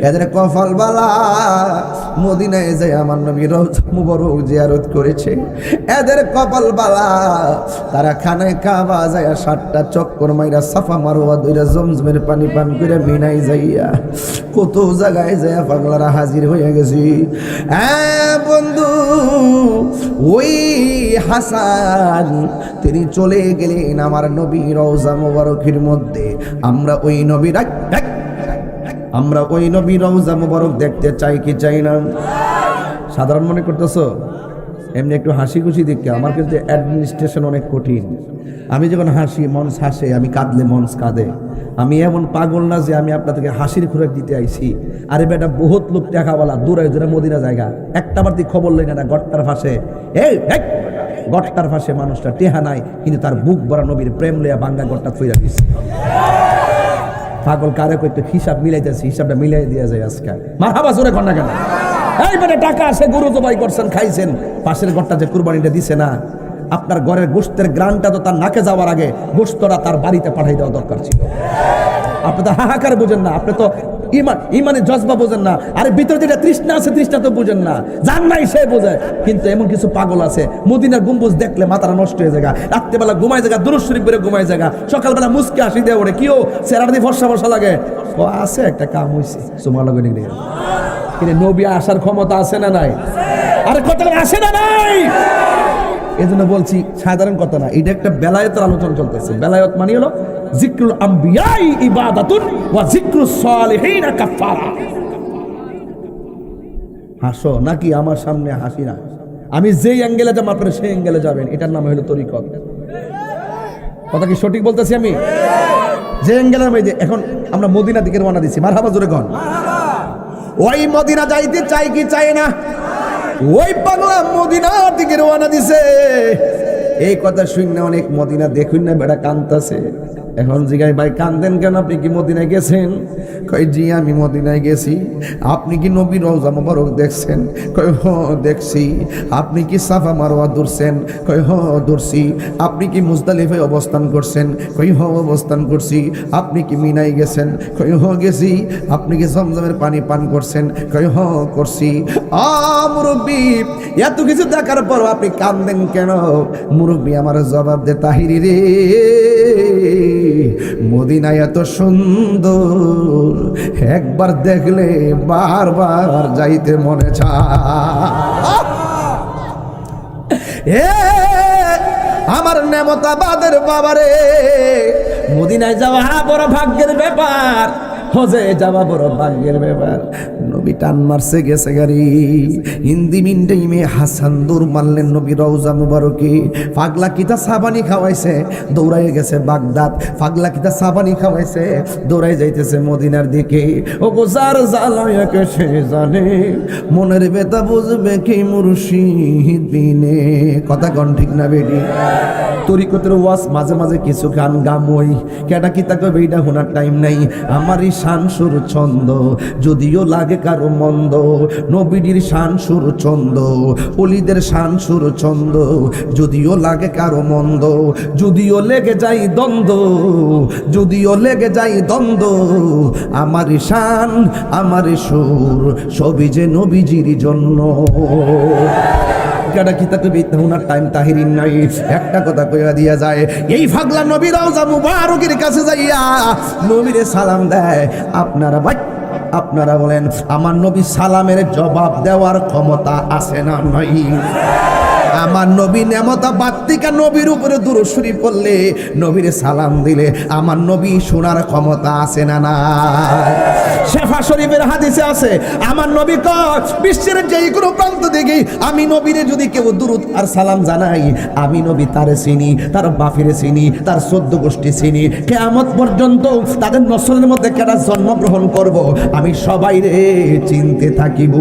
Speaker 1: এদের কপাল বালা মদিনায় যায় আমার নবী রওজা মুবারক জিয়ারত করেছে। এদের কপাল বালা তারা খানায় কাবা যায় ৭টা চক্কর মাইরা সাফা মারওয়া দুইরা জমজমের পানি পান করে মিনাই যাইয়া কত জায়গায় যায় পাগলারা হাজির হয়ে গেছি। হ্যাঁ বন্ধু, ওই হাসান তিনি চলে গেলেন আমার নবী রওজা মুবারকের মধ্যে। আমরা ওই নবী রওজা মুবারক দেখতে চাই কি চাই না? সাধারণ মনে করতেছো? এমনি একটু হাসি খুশি দেখতে। আমার কিন্তু অ্যাডমিনিস্ট্রেশন অনেক কঠিন। আমি যখন হাসি মঞ্চ হাসে, আমি কাঁদলে মঞ্চ কাঁদে। আমি এমন পাগল না যে আমি আপনাদেরকে হাসির খোরাক দিতে আইছি। আরে বেটা, বহুত লোক টাকাওয়ালা দূরে দূরে মদিনা জায়গা, একটা বারতি খবর লই না গট্টার ফাঁসে। এই গট্টার ফাঁসে মানুষটা টেহা নাই, কিন্তু তার বুক ভরা নবীর প্রেম লইয়া বাঙ্গা গট্টা থইয়া দিছে। পাগল কারে কইতে হিসাব মিলাইতেছি, হিসাবটা মিলাই দিয়া যায় আজকে। মারহাবা জোরে কর না কেন? এই বেটা, টাকা আছে, গরু জবাই করছেন, খাইছেন, পাশের গট্টা যে কুরবানিটা দিছে না, আপনার ঘরের গোশতের গ্রানটা তো তার নাকে যাওয়ার আগে গোশতটা তার বাড়িতে পাঠাই দেওয়া দরকার ছিল। আপনি তো হাহাকার বুঝেন না, আপনি তো ইমানের জজবা বোঝেন না। আরে ভিতরে যেটা তৃষ্ণা আছে, তৃষ্ণা তো বুঝেন না, জান নাই সে বোঝে। কিন্তু এমন কিছু পাগল আছে, মদিনার গম্বুজ দেখলে মাথাটা নষ্ট হয়ে যায়, রাত্রেবেলা ঘুমায় জায়গা, দুরূদ শরীফ করে ঘুমায় জায়গা, সকালবেলা মুসকে হাসি দিয়ে ওঠে, কিও চেহারা দিয়ে ফর্সা ফর্সা লাগে। ও আছে একটা কাম হইছে, সুমা লাগে নিয়ে কিন্তু নবী আসার ক্ষমতা আছে না নাই? আরে কত আসে না নাই? এই জন্য বলছি, সাধারণ কথা না, এটা একটা বেলায়েতের আলোচনা চলতেছে। বেলায়েত মানে হলো যিকরুল আম্বিয়াই ইবাদাতুন ওয়া যিকরুস সালিহিন কাফারা। হাসো নাকি আমার সামনে? হাসি না। আমি যেই অ্যাঙ্গেলে যাব আপনারা সেই অ্যাঙ্গেলে যাবেন, এটার নাম হলো তরিকত। কথা কি সঠিক বলতেছি আমি? যে অ্যাঙ্গেলে আমি এখন আমরা মদিনার দিকে রওনা দিছি। মারহাবা জোরে কোন। ওই মদিনা যাইতে চাই কি চাই না? ওই পাগলা মদিনার দিকে রওনা দিছে। এই কথা শুনে অনেক মদিনা দেখুন না বেটা কান্দতেছে। এখন জিগাই, ভাই কান্দেন কেন? আপনি কি মদিনায় গেছেন? কই জি আমি মদিনায় গেছি। আপনি কি নবীর রওজা মুবারক দেখছেন? কই হ দেখছি। আপনি কি সাফা মারওয়া দূরছেন? কই হ দূরছি। আপনি কি মুজদালিফায় অবস্থান করছেন? কই হ অবস্থান করছি। আপনি কি মিনায় গেছেন? কই হ গেছি। আপনি কি জমজমের পানি পান করছেন? কই হ করছি। মুরব্বি, এত কিছু দেখার পর আপনি কান্দেন কেন? মুরব্বি আমার জবাব দে, তাহিরি রে, মদিনা এত সুন্দর, একবার দেখলে বারবার যাইতে মনে চায়। আমার নেমতাবাদের বাবারে, মদিনায় যাওয়া বড় ভাগ্যের ব্যাপার, হজে যাওয়া বড় ভাগ্যের ব্যাপার। নবী টান মারছে গেছে গাড়ি। হিন্দি মিন্ডাইমে হাসান দৌড় মারলেন নবী রওজা মুবারকে। পাগলা কিতা সাবানি খাওয়াইছে, দৌড়াই গেছে বাগদাদ। পাগলা কিতা সাবানি খাওয়াইছে, দৌড়াই যাইতেছে মদিনার দিকে। ও গোজার জালায়াকে সে জানে, মনের বেতা বুঝবে কি মুর্শিদ বিনে। কথা কোন ঠিক না বেডি? তরিকতের ওয়াজ মাঝে মাঝে কিছু গান গামই, কেটা কিতা কবে এইটা শোনার টাইম নাই। আমার শান সুর ছন্দ, যদিও লাগে কারো মন্দ। নবীজির শান সুর ছন্দ, ওলিদের শান সুর ছন্দ, যদিও লাগে কারো মন্দ। যদিও লেগে যাই দ্বন্দ্ব, যদিও লেগে যাই দ্বন্দ্ব, আমার শান আমার সুর সবই যে নবীজির জন্য। টাইম তাহিরিন নাই, একটা কথা কইয়া দিয়া যায়, এই ফাগলা নবী রওজা মুবারকের কাছে যাইয়া নবীরে সালাম দেয়। আপনারা বলেন আমার নবী সালামের জবাব দেওয়ার ক্ষমতা আছে না নাই? আমার নবী নেমতা বাত্তিকা নবীর উপরে দুরূদ শরীফ পড়লে, নবীরে সালাম দিলে আমার নবী শোনার ক্ষমতা আছে না না? শেফা শরীফের হাদিসে আছে, আমার নবী কয় বিশ্বের যেই কোনো প্রান্ত থেকে আমি নবীরে যদি কেউ দুরূদ আর সালাম জানাই, আমি নবী তারে চিনি, তার বাফিরে চিনি, তার 14 গোষ্ঠী চিনি। কিয়ামত পর্যন্ত তাদের নসলের মধ্যে কেডা জন্মগ্রহণ করব, আমি সবাইরে চিনতে থাকিব।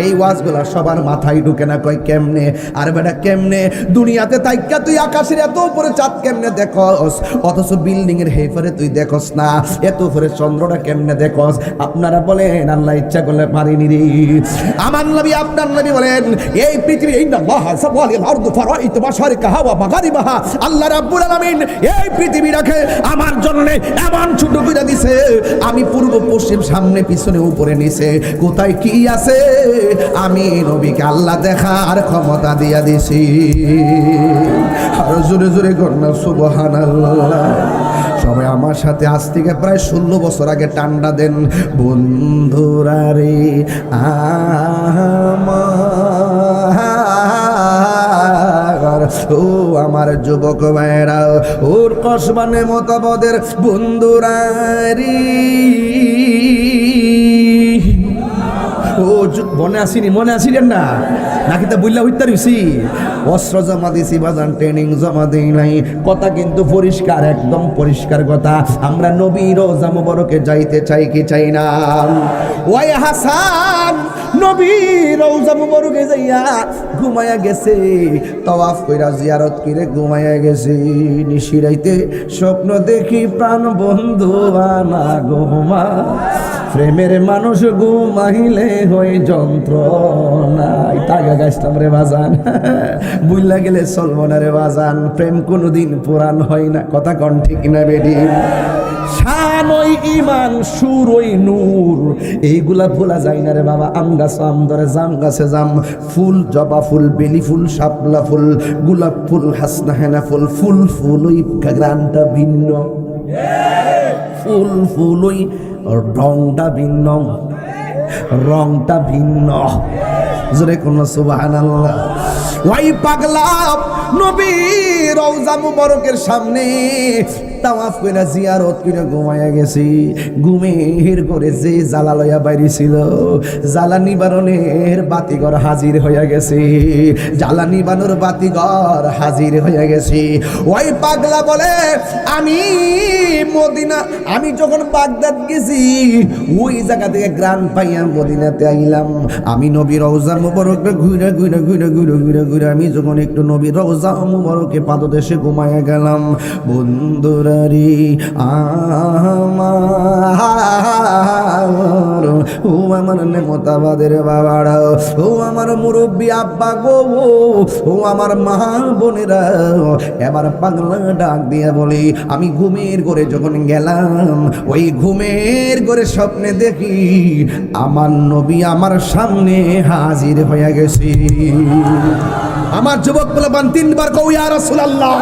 Speaker 1: এই ওয়াজগুলা সবার মাথায় ঢুকে না। কয় কেমনে? আর বেটা কেমনে? দুনিয়াতে তাইকা তুই আকাশের এত উপরে চাঁদ কেমনে দেখস, অথচ বিল্ডিং এর হেফারে তুই দেখস না, এত উপরে চন্দ্রটা কেমনে দেখস? আপনারা বলেন আল্লাহ ইচ্ছা করলে পারিনি রে। আমার নবী আপনার নবী বলেন এই পৃথিবী আল্লাহ রাব্বুল আলামিন এই পৃথিবীটাকে আমার জন্য এমন ছোট করে দিছে, আমি পূর্ব পশ্চিম সামনে পিছনে উপরে নিচে কোথায় কি আছে আমি নবীকে আল্লাহ দেখার ক্ষমতা দিয়া দিছি। আর জোরে জোরে কন্যা সুবহানাল্লাহ। সবাই আমার সাথে আজ থেকে প্রায় 16 বছর আগে টান্ডা দেন, বন্ধুরা রে আমার, ও আমার যুবক ভাইরা, ওর কসবানে মতাবদের বন্ধুরা রে। ও মনে আসিনি, মনে আসিলেন না নাকি? তা বললা হইতে রইছি, অস্ত্র জমা দিছি বাজান, ট্রেনিং জমা দিই নাই। কথা কিন্তু পরিষ্কার, একদম পরিষ্কার কথা। আমরা নবীর রওজা মুবারকে যাইতে চাই কি চাই না? ওই হাসান নবীর রওজা মুবারকে যাইয়া ঘুমায়া গেছে, তাওয়াফ কইরা জিয়ারত করে ঘুমায়া গেছে। নিশিরাইতে স্বপ্ন দেখি প্রাণ বন্ধু আনা ঘুমা, প্রেমের মানুষ ঘুমাইলে হই যন্ত্রণা। টাকা গাছতাম রে বাজান, বুইলা গেলে চলব না রে বাজান, প্রেম কোনোদিন পুরান হয় না। কথা কন ঠিক না বেডি? শান ওই ইমান, সুর ওই নূর, এইগুলা ভোলা যায় না রে বাবা। আম গাছ আম ধরে, জাম গাছে জাম, ফুল জবা ফুল, বেলি ফুল, শাপলা ফুল, গোলাপ ফুল, হাসনা হেনা ফুল, ফুল ফুল ওই গ্রানটা ভিন্ন, ফুল ফুল ওই রংটা ভিন্ন, রংটা ভিন্ন। জোরে কোন সুবহানাল্লাহ। ওই পাগলা নবী রওজা মুবারকের সামনে তাওয়াফ কইরা জিয়ারত কইরা ঘুমায়া গেছি। ঘুমের ঘরে যে জ্বালা লইয়া বাইরে ছিল, জ্বালা নিবারণের বাতিঘর হাজির হইয়া গেছে, জ্বালা নিবানোর বাতিঘর হাজির হইয়া গেছে। ওই পাগলা বলে আমি মদিনা, আমি যখন বাগদাদ গেছি ওই জায়গা থেকে গ্রান পাইয়া মদিনাতে আইলাম। আমি নবীর রওজা মুবারকে ঘুরে ঘুরে ঘুরে ঘুরে ঘুরে ঘুরে আমি যখন একটু নবীর রওজা মুবারকে পাদদেশে ঘুমায়া গেলাম। বন্ধুরা রে আমার, ও আমার নেমতাবাদের বাবারা, ও আমার মুরব্বী আব্বা গো, ও আমার মা বোনেরা, এবার পাগলা ডাক দিয়া বলি আমি ঘুমের ঘরে যখন গেলাম, ওই ঘুমের ঘরে স্বপ্নে দেখি আমার নবী আমার সামনে হাজির হয়ে গেছে। আমার যুবক বলবান 3 বার কও ইয়া রাসূলুল্লাহ,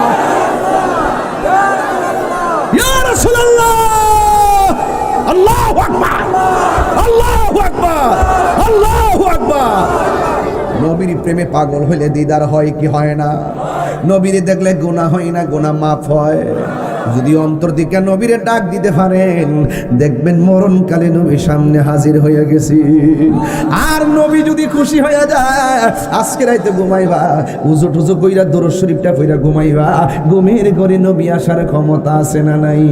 Speaker 1: ইয়া রাসূলুল্লাহ, আল্লাহু আকবার, আল্লাহু আকবার, আল্লাহু আকবার। নবীর প্রেমে পাগল হইলে দিদার হয় কি হয় না? নবীরে দেখলে গুনাহ হয় না? গুনাহ মাফ হয়। যদি অন্তর দিকে নবীরে ডাক দিতে পারেন, দেখবেন মরণকালে নবী সামনে হাজির হয়ে গেছি। আর নবী যদি খুশি হয়ে যায়, আজকে রাইতে ঘুমাইবা, উজু টুজু কইরা দরুদ শরীফটা পড়া ঘুমাইবা। ঘুমের ঘরে নবী আসার ক্ষমতা আছে না নাই?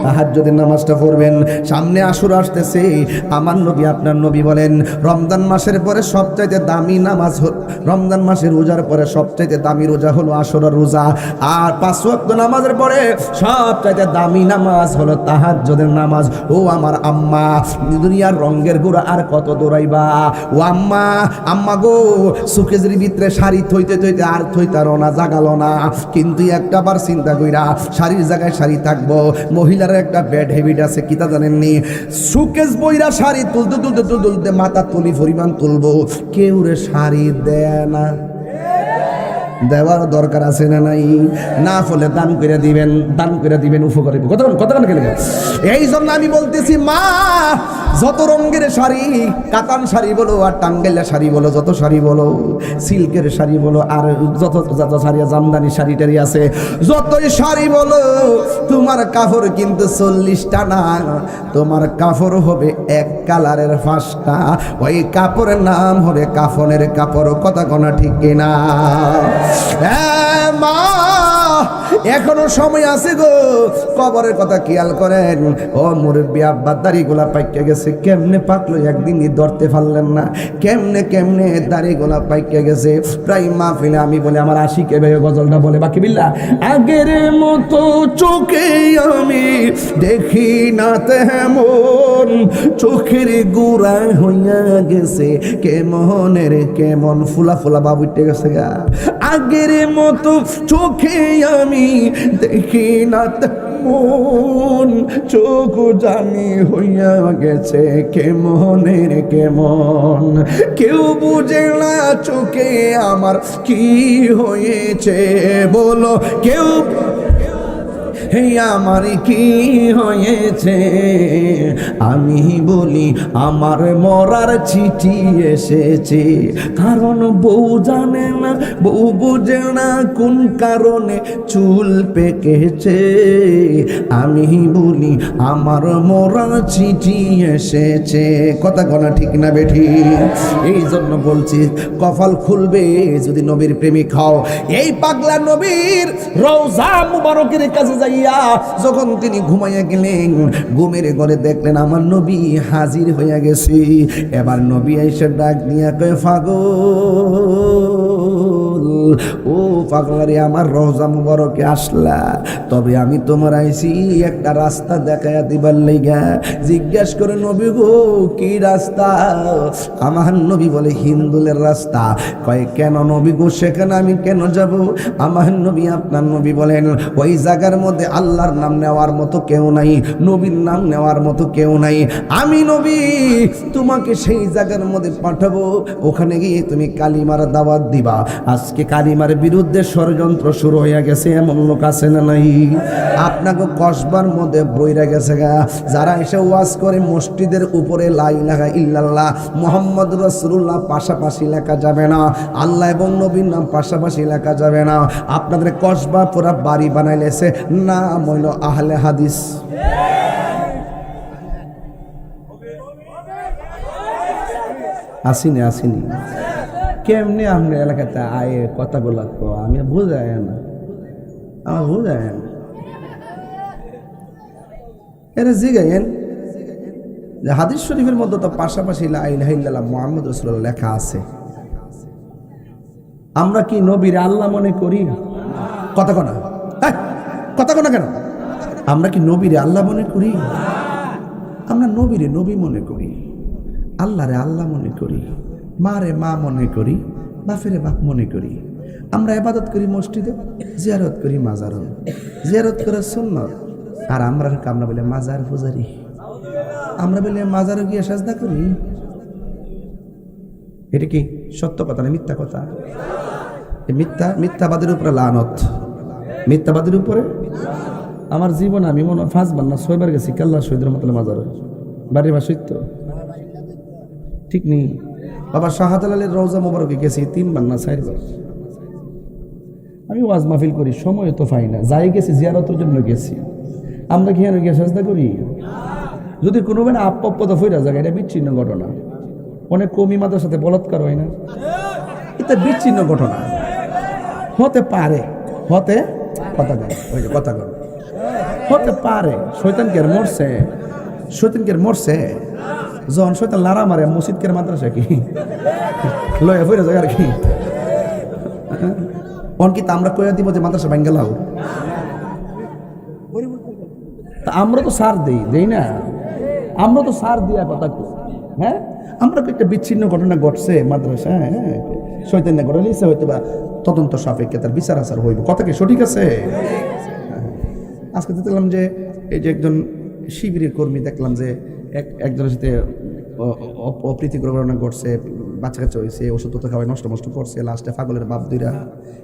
Speaker 1: তাহাজ্জুদের নামাজটা পড়বেন। সামনে আশুরা আসতেছে, আমার নবী আপনার নবী বলেন রমজান মাসের পরে সবচাইতে দামি নামাজ রমজান মাসের রোজার পরে সবচাইতে দামি রোজা হলো আশুরার রোজা, আর 5 ওয়াক্ত নামাজের পরে সবচাইতে দামি নামাজ হলো তাহাজ্জুদের নামাজ। ও আমার আম্মা, দুনিয়ার রঙের গুড়া আর কত দৌড়াইবা? ও আম্মা, আম্মা গো, সুকেজের ভিতরে শাড়ি থইতে থইতে আর থইতারো না, জাগালো না, কিন্তু একটা বার চিন্তা কইরা শাড়ির জায়গায় শাড়ি থাকবো। মহিলার একটা ব্যাড হ্যাবিট আছে, কিতা জানেননি? সুকেজ বইরা শাড়ি তুলতে তুলতে তুলতে মাথা তুলি পরিমাণ তুলবো, কেউ রে শাড়ি দেয় না। দেওয়ার দরকার আছে না নাই? না ফলে দান করে দিবেন, দান করে দিবেন, উপকারী কতক্ষণ গেলে। এই জন্য আমি বলতেছি মা, যত রঙের শাড়ি, কাতান শাড়ি বলো আর টাঙ্গাইলা শাড়ি বলো, যত শাড়ি বলো, সিল্কের শাড়ি বলো আর যত যত শাড়ি, জামদানি শাড়ি টাড়ি আছে, যতই শাড়ি বলো, তোমার কাপড় কিন্তু 40টা না, তোমার কাপড় হবে এক কালারের 5টা। ওই কাপড়ের নাম হবে কাফনের কাপড়। কথা কোনা ঠিক কিনা? মা, এখনো সময় আছে গো, কবরের কথা খেয়াল করেন। ও মুরব্বী আব্বা, দাড়িগুলা পাইকে গেছে, কেমনে পাকলো একদিনই ধরতে পারলেন না? কেমনে কেমনে দাড়িগুলা পাইকে গেছে? প্রায় মাহফিলে আমি বলে, আমার আশিকে ভাই গজলটা বলে, বাকি বিল্লাহ, আগের মতো চোখে আমি দেখি না তেমন, চোখের গুড়া হইয়া গেছে কেমনের কেমন, ফুলা ফুলা বাবু উঠে গেছে গা। আগের মতো চোখে আমি দেখি না তেমন, চোখ জানি হইয়া গেছে কেমনের কেমন, কেউ বুঝে না চোখে আমার কি হয়েছে, বলো কেউ হে আমার কি হয়েছে? আমি বলি আমার মরার চিঠি এসেছে, কারণ বউ জানে না, বউ বুঝে না কোন কারণে চুল পেকেছে। আমি বলি আমার মরার চিঠি এসেছে। কথা গনা ঠিক না বেঠি? এই জন্য বলছি, কপাল খুলবে যদি নবীর প্রেমিক হও। এই পাগলা নবীর রওজা মুবারকের কাছে যাই, যখন তিনি ঘুমাইয়া গেলেন, ঘুমের ঘরে দেখলেন আমার নবী হাজির হইয়া গেছে। এবার নবী এসে ডাক দিয়া কয়, পাগল, ও পাগলারে, আমার রওজা মুবারকে আসলা, তবে আমি তোমার আইছি একটা রাস্তা দেখাইয়া দিবার লাইগা। জিজ্ঞাসা করে, নবী গো কি রাস্তা? আমার নবী বলে, হিন্দুলের রাস্তা। কয় কেন নবী গো, সেখানে আমি কেন যাব? আমার নবী আপনার নবী বলেন, ওই জায়গার মধ্যে আল্লাহর নাম নেওয়ার মতো কেউ নাই, নবীর নাম নেওয়ার মতো কেউ নাই। আমি নবী তোমাকে সেই জায়গার মধ্যে পাঠাবো, ওখানে গিয়ে তুমি কালিমার দাওয়াত দিবা। আজকে কালিমার বিরুদ্ধে ষড়যন্ত্র শুরু হয়ে গেছে, এমন লোক আছে না নাই? আপনাকে কসবার মধ্যে বইরা গেছে গা, যারা এসে ওয়াজ করে মসজিদের উপরে লা ইলাহা ইল্লাল্লাহ মুহাম্মদ রাসূলুল্লাহ পাশাপাশি লেখা যাবে না, আল্লাহ এবং নবীর নাম পাশাপাশি লেখা যাবে না। আপনাদের কসবা পুরা বাড়ি বানাইলেছে, নাম হইল আহলে হাদিস। আসিনি আসিনি কেমনে আমরা এলাকাতে আয়ে কথাগুলো আমি বুঝাই না, আমার বুঝায় না। এরা জিগাইন যে হাদিস শরীফের মধ্যে তো পাশাপাশি লা ইলাহা ইল্লাল্লাহ মুহাম্মদ রাসূলুল্লাহ লেখা আছে। আমরা কি নবীর আল্লাহ মনে করি? কথা কোনা কথা কোনা কেন? আমরা কি নবীর আল্লাহ মনে করি? আমরা নবীরে নবী মনে করি, আল্লাহরে আল্লাহ মনে করি, মারে মা মনে করি, বাপেরে বাপ মনে করি। আমরা ইবাদত করি মসজিদে, জিয়ারত করি মাজারে, জিয়ারত করা সুন্নাত। আর আমরা বলে মাজার পূজারি, আমরা বলে মাজারে গিয়ে সাজদা করি। এটা কি সত্য কথা না মিথ্যা কথা? মিথ্যাবাদের উপরে লানত, মিথ্যাবাদের উপরে। আমার জীবন আমি মনে 5 বার না 6 বার গেছি কাল্লা শহীদের মতলে মাজারে, বাড়ির বা সত্য ঠিক নেই। বাবা শাহজালালের রওজা মোবারকে গেছি 3 বার না 4 বার। আমি ওয়াজ মাহফিল করি, সময় তো পাই না, যাই গেছি জিয়ারতের জন্য গেছি। আমরা কি গিয়ে সাজদা করি? যদি কোনো মানে আপদ ফইরা যায়, এটা বিচ্ছিন্ন ঘটনা। অনেক কমি মাদের সাথে বলাৎকার হয় না, এটা বিচ্ছিন্ন ঘটনা হতে পারে, হতে কথা বল, ওই যে কথা বল। হতে পারে। শয়তান কে মরছে, শয়তান কে মরছে যখন শয়তান লারা মারে মসজিদ কে মাদ্রাসা কি লয়ে ফিরে যায় আর কি। অনকিত আমরা কইয়া দিব যে মাদ্রাসা ভাঙ্গা লাও, তা আমরা তো সার দেই না, আমরা তো সার দিয়া কথা কই। হ্যাঁ, আমরা একটা বিচ্ছিন্ন ঘটনা ঘটছে মাদ্রাসা, হ্যাঁ শয়তান না ঘটনা নিছে হয়তো বা তদন্ত সাপেক্ষে তার বিচার আচার হইব, কথা কি সঠিক আছে? আজকে দেখলাম যে এই যে একজন শিবিরের কর্মী দেখলাম যে একজনের সাথে অপ্রীতিকর ঘটনা ঘটছে, বাচ্চা কাচ্চা হয়েছে, ওষুধ তো খাওয়াই নষ্ট নষ্ট করছে, লাস্টে পাগলের বাপ দুইরা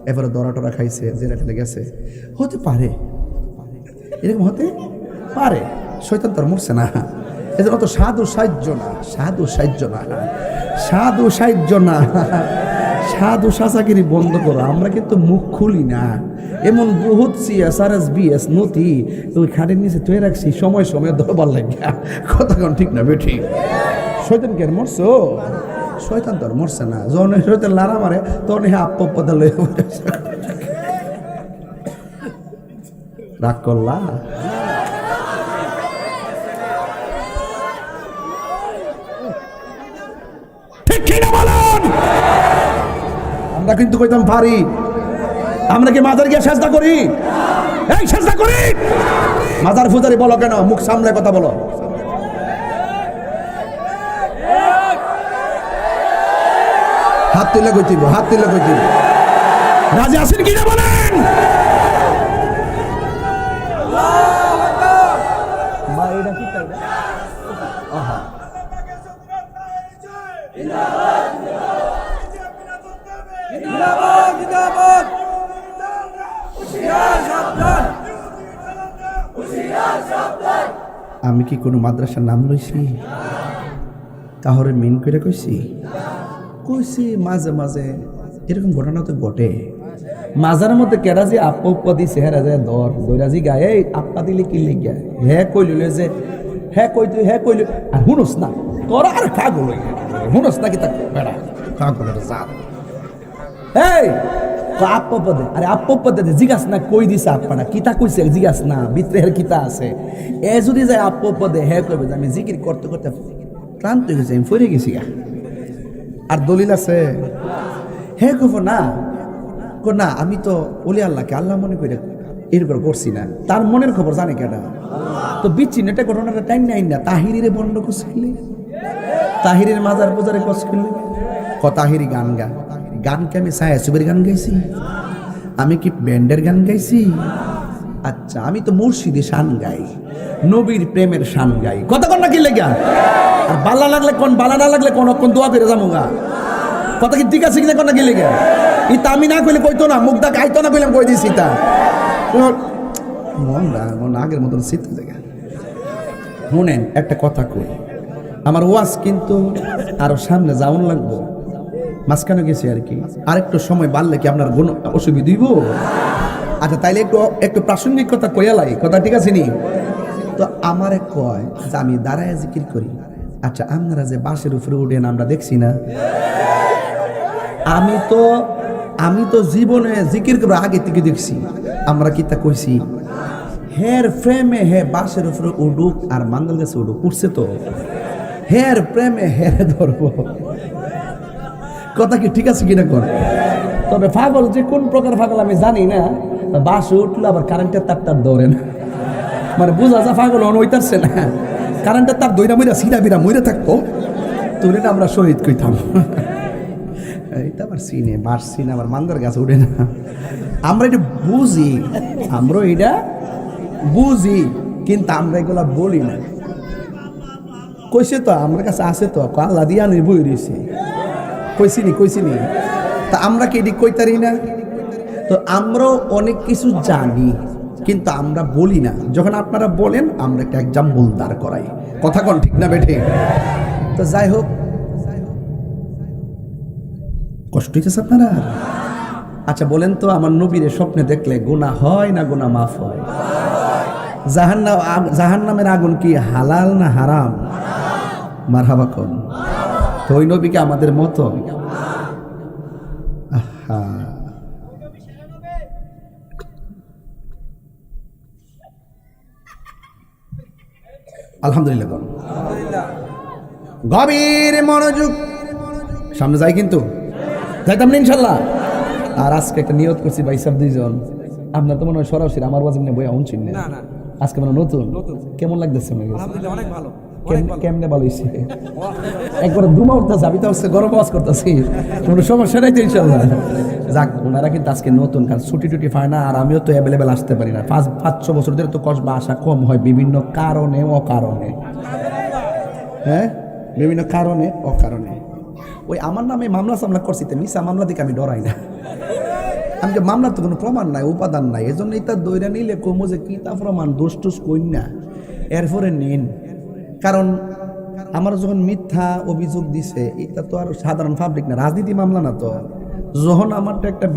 Speaker 1: এবারে দরা টরা খাইছে, জেরা ঠেলে গেছে। হতে পারে, এরকম হতে পারে। শয়তান তো আর মরছে না, এজন্য তো সাধু সাহায্য না, সাধু সাহায্য না, সাধু সাহায্য না, সাধু সাসাগিরি বন্ধ করো। আমরা কিন্তু মুখ খুলি না, এমন বহুত সিএসআরএস বিএস নথি ওই খাটের নিচে তৈরি রাখছি, সময় সময় দরবার লাগিয়া, কথা কোন ঠিক না বেঠি? শয়তান কে মরছো? শয়তান তো আর মরছে না, যখন শয়তান লারা মারে তখন হ্যাঁ আপদা লয়ে রাগ করলা। ঠিক কিনা বলেন? আমরা কিন্তু কইতাম পারি, আমরা কি মাজার গিয়ে সেজদা করি? এই সেজদা করি, মাজার ফুজারি বলো কেন? মুখ সামলে কথা বলো। হাত তুলে কইতিব, হাত তুলে কইতিব। রাজি আছেন কিনা বলেন? মা এটা কি তাই? আহা আমি কি কোনো মাদ্রাসার নাম লইছি? তাহলে মেন করে কইছি? কইছি মাঝে মাঝে এরকম ঘটনা তো ঘটে। মাজার মধ্যে কেরাজি আপা দিছে, হ্যাঁ রাজা দর দৈরাজি গায়ে আপা দিলে কি লিখা হ্যাঁ কইল যে হ্যাঁ কইতে হ্যাঁ কইল আর হুনস না তোরা আর কাগল হুনস নাকি তা বেড়া কাগলের জাত। এই আপা পদে, আরে আপা পদে জিজ্ঞাস না কই দিছে আপাটা কিতা কইছে, জিজ্ঞাস না ভিতরে কিতা আছে। এ যদি যায় আপা পদে হ্যাঁ কইবে যে আমি জিকির করতে করতে ক্লান্ত হয়ে গেছি, আমি ফিরে গেছি গা। আর দলিল আছে? হ্যাঁ কইব না, না আমি তো ওলি আল্লাহকে আল্লাহ মনে করে এরপর করছি না, তার মনের খবর জানে কেটা? তো বিচ্ছিন্ন এটা ঘটনাটা টাইম নাই না। তাহিরিরে বন্ধ করছিলি, তাহিরের মাজার বাজারে কস করলি, তাহিরি গান গা, গানকে আমি সায়াসুবের গান গাইছি? আমি কি ব্যান্ডের গান গাইছি? আচ্ছা আমি তো মুর্শিদে শান গাই, নবীর প্রেমের শান গাই, কথা কোন না কি লেগা? আর বালা লাগলে কোন, বালা না লাগলে কোন কোন দোয়া করে যাবো গা, কথা কি ঠিক আছে কিনা কোন না কি লেগা? ইতা আমি না কইলে কইতো না, মুখ দা খাইতো না কইলাম, কই দিছি তা মন আগের মতন শীত জায়গা। শুনেন একটা কথা কই, আমার ওয়াজ কিন্তু আরো সামনে যাওন লাগবো, মাঝখানে গেছি আর কি, আরেকটু সময় বাড়লে কি আপনার কোনো অসুবিধা হইব? আচ্ছা তাইলে একটু একটু প্রাসঙ্গিক কথা কইয়া লাগে, কথা ঠিক আছে নি? তো আমারে কয় যে আমি দাঁড়ায় জিকির করি। আচ্ছা আপনারা যে বাসের উপরে উঠেন আমরা দেখছি না, আমি তো জীবনে জিকির করে আগে থেকে দেখছি। আমরা কি তা কইছি? হের প্রেমে হে বাসের উপরে উঠুক আর মান্দাল গাছে উঠুক, উঠছে তো হের প্রেমে হের ধরবো, কথা কি ঠিক আছে কিনা কর? তবে পাগল যে কোন প্রকার পাগল আমি জানি না, বাসে উঠলো আবার কারেন্টের তারটা দৌড়ে না, মানে বুঝা যা পাগল হইতারছে না, কারেন্টের তার দইরা মইরা সিধা বিরা মইরা থাকতো তুলে না আমরা শহীদ কইতাম। এইটা আবার সিনে বাস সিনে আবার মান্দার গাছে উঠে না। আমরা এটা বুঝি, আমরা এটা বুঝি, কিন্তু আমরা এগুলা বলি না। কইছে তো আমার কাছে আছে তো, আল্লাহ দিয়া নিয়ে বই রয়েছে, কইছিনি তা আমরা কি এটি কইতারি না? তো আমরাও অনেক কিছু জানি কিন্তু আমরা বলি না। যখন আপনারা বলেন আমরা একটা এক্সাম্পল দাঁড় করাই, কথা কোন ঠিক না বেঠে? তো যাই হোক, কষ্ট হইতেছে আপনারা? আচ্ছা বলেন তো, আমার নবীর স্বপ্নে দেখলে গুনাহ হয় না গুনাহ মাফ হয়? জাহান্নামের আগুন কি হালাল না হারাম? মারহাবা কোন? তো ওই নবীকে আমাদের মতো? আহা, আলহামদুলিল্লাহ করুন। গভীর মনোযোগ, সামনে যাই কিন্তু যাইতাম না ইনশাল্লাহ। আর আজকে একটা নিয়ত করছি ভাই সাহেব দুইজন, আপনার তো মনে হয় সরাসরি আমার ওয়াজিব নেই বই শুনছেন না, আজকে মানে নতুন কেমন লাগতেছে?
Speaker 2: অনেক ভালো,
Speaker 1: কেমনে ভালো হয়েছে? একবার দুমা উঠতেছে, আমি তো হচ্ছে গরম আওয়াজ করতেছি, কোনো সমস্যা নাই তো ইনশাল্লাহ। যাক, ওনারা কিন্তু আজকে নতুন, কারণ ছুটি টুটি পায় না, আর আমিও তো অ্যাভেলেবেল আসতে পারি না। 5-6 বছর ধরে তো কসবা আসা কম হয় বিভিন্ন কারণে অকারণে, হ্যাঁ বিভিন্ন কারণে অকারণে। ওই আমার নামে মামলা সামলা করছি, তো মিশা মামলা দিকে আমি ডরাই না। আমি যে মামলার তো কোনো প্রমাণ নাই, উপাদান নাই, এই জন্যই তার দৈরা নিলে কমো যে কি তা প্রমাণ দোষ টোষ কই না, এরপরে নিন। কারণ আমার যখন মিথ্যা অভিযোগ দিছে, এটা তো আর সাধারণ পাবলিক না, রাজনীতি মামলা না তো। যখন আমারটা একটা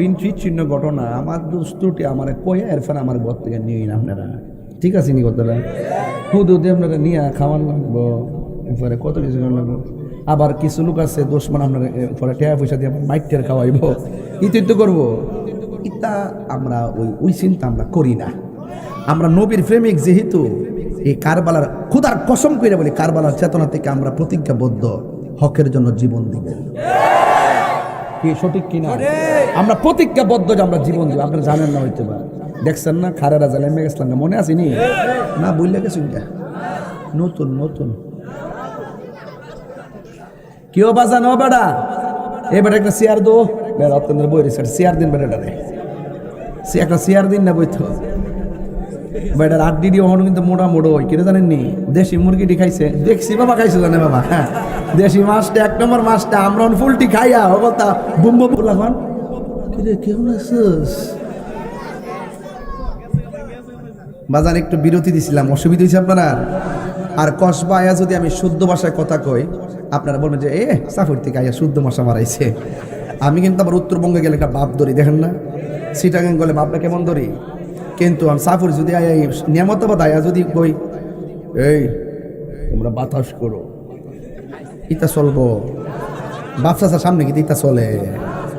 Speaker 1: চিহ্ন ঘটনা, আমার দুষ্টুটি আমার কয়ে এরপরে আমার ঘর থেকে নিয়ে আপনারা, ঠিক আছে নি কথাটা, হুদুদি আপনারা নিয়ে খাওয়ান লাগবো, এরপরে কত কিছু লাগবো। আবার কিছু লোক আছে দোষমান আপনারা পরে টাকা পয়সা দিয়ে মাইটের খাওয়াইব, ইতি তো করবো। ইতা আমরা ওই চিন্তা আমরা করি না। আমরা নবীর প্রেমিক যেহেতু, এই কারবালার খুদার কসম করে বলি, কারবালার চেতনা থেকে আমরা প্রতিজ্ঞাবদ্ধ হকের জন্য জীবন দিব। কি সঠিক কিনা? আমরা প্রতিজ্ঞাবদ্ধ যে আমরা জীবন দিব। আপনারা জানেন না হইতে পারে, দেখছেন না খারেরা জালেমে গেছিলাম না, মনে আসেনি না? বললে গেছি নতুন নতুন কেউ বাজানো বেড়া, এবার একটা চেয়ার দো বেড়া, আপনাদের বই রেছে চেয়ার দিন বেড়াটারে, একটা চেয়ার দিন না বইতো বেটার আড্ডি দিয়ে ওখানে কিন্তু মোটা মোড়ো হয়, কেটে জানেননি? দেশি মুরগিটি খাইছে, দেখছি বাবা খাইছে জানে বাবা, হ্যাঁ দেশি মাছটা 1 নম্বর মাছটা, আমরা ফুলটি খাইয়া বলতা বুম্ব লাগান কেমন আছিস বাজার। একটু বিরতি দিছিলাম, অসুবিধা হয়েছে আপনারা? আর কসবা আয়া যদি আমি শুদ্ধ ভাষায় কথা কই, আপনারা বলবেন যে সাফর থেকে আয়া শুদ্ধ ভাষা মারাইছে। আমি কিন্তু আবার উত্তরবঙ্গে গেলে একটা বাপ ধরি, দেখেন না? সিটাগাং গেলে বাপটা কেমন ধরি, কিন্তু আমি সাফর যদি আয়া নিয়ামতাবাদ আয়া যদি কই এই তোমরা বাতাস করো, ইতা চলবো? বাপসাসার সামনে কি ইতা চলে?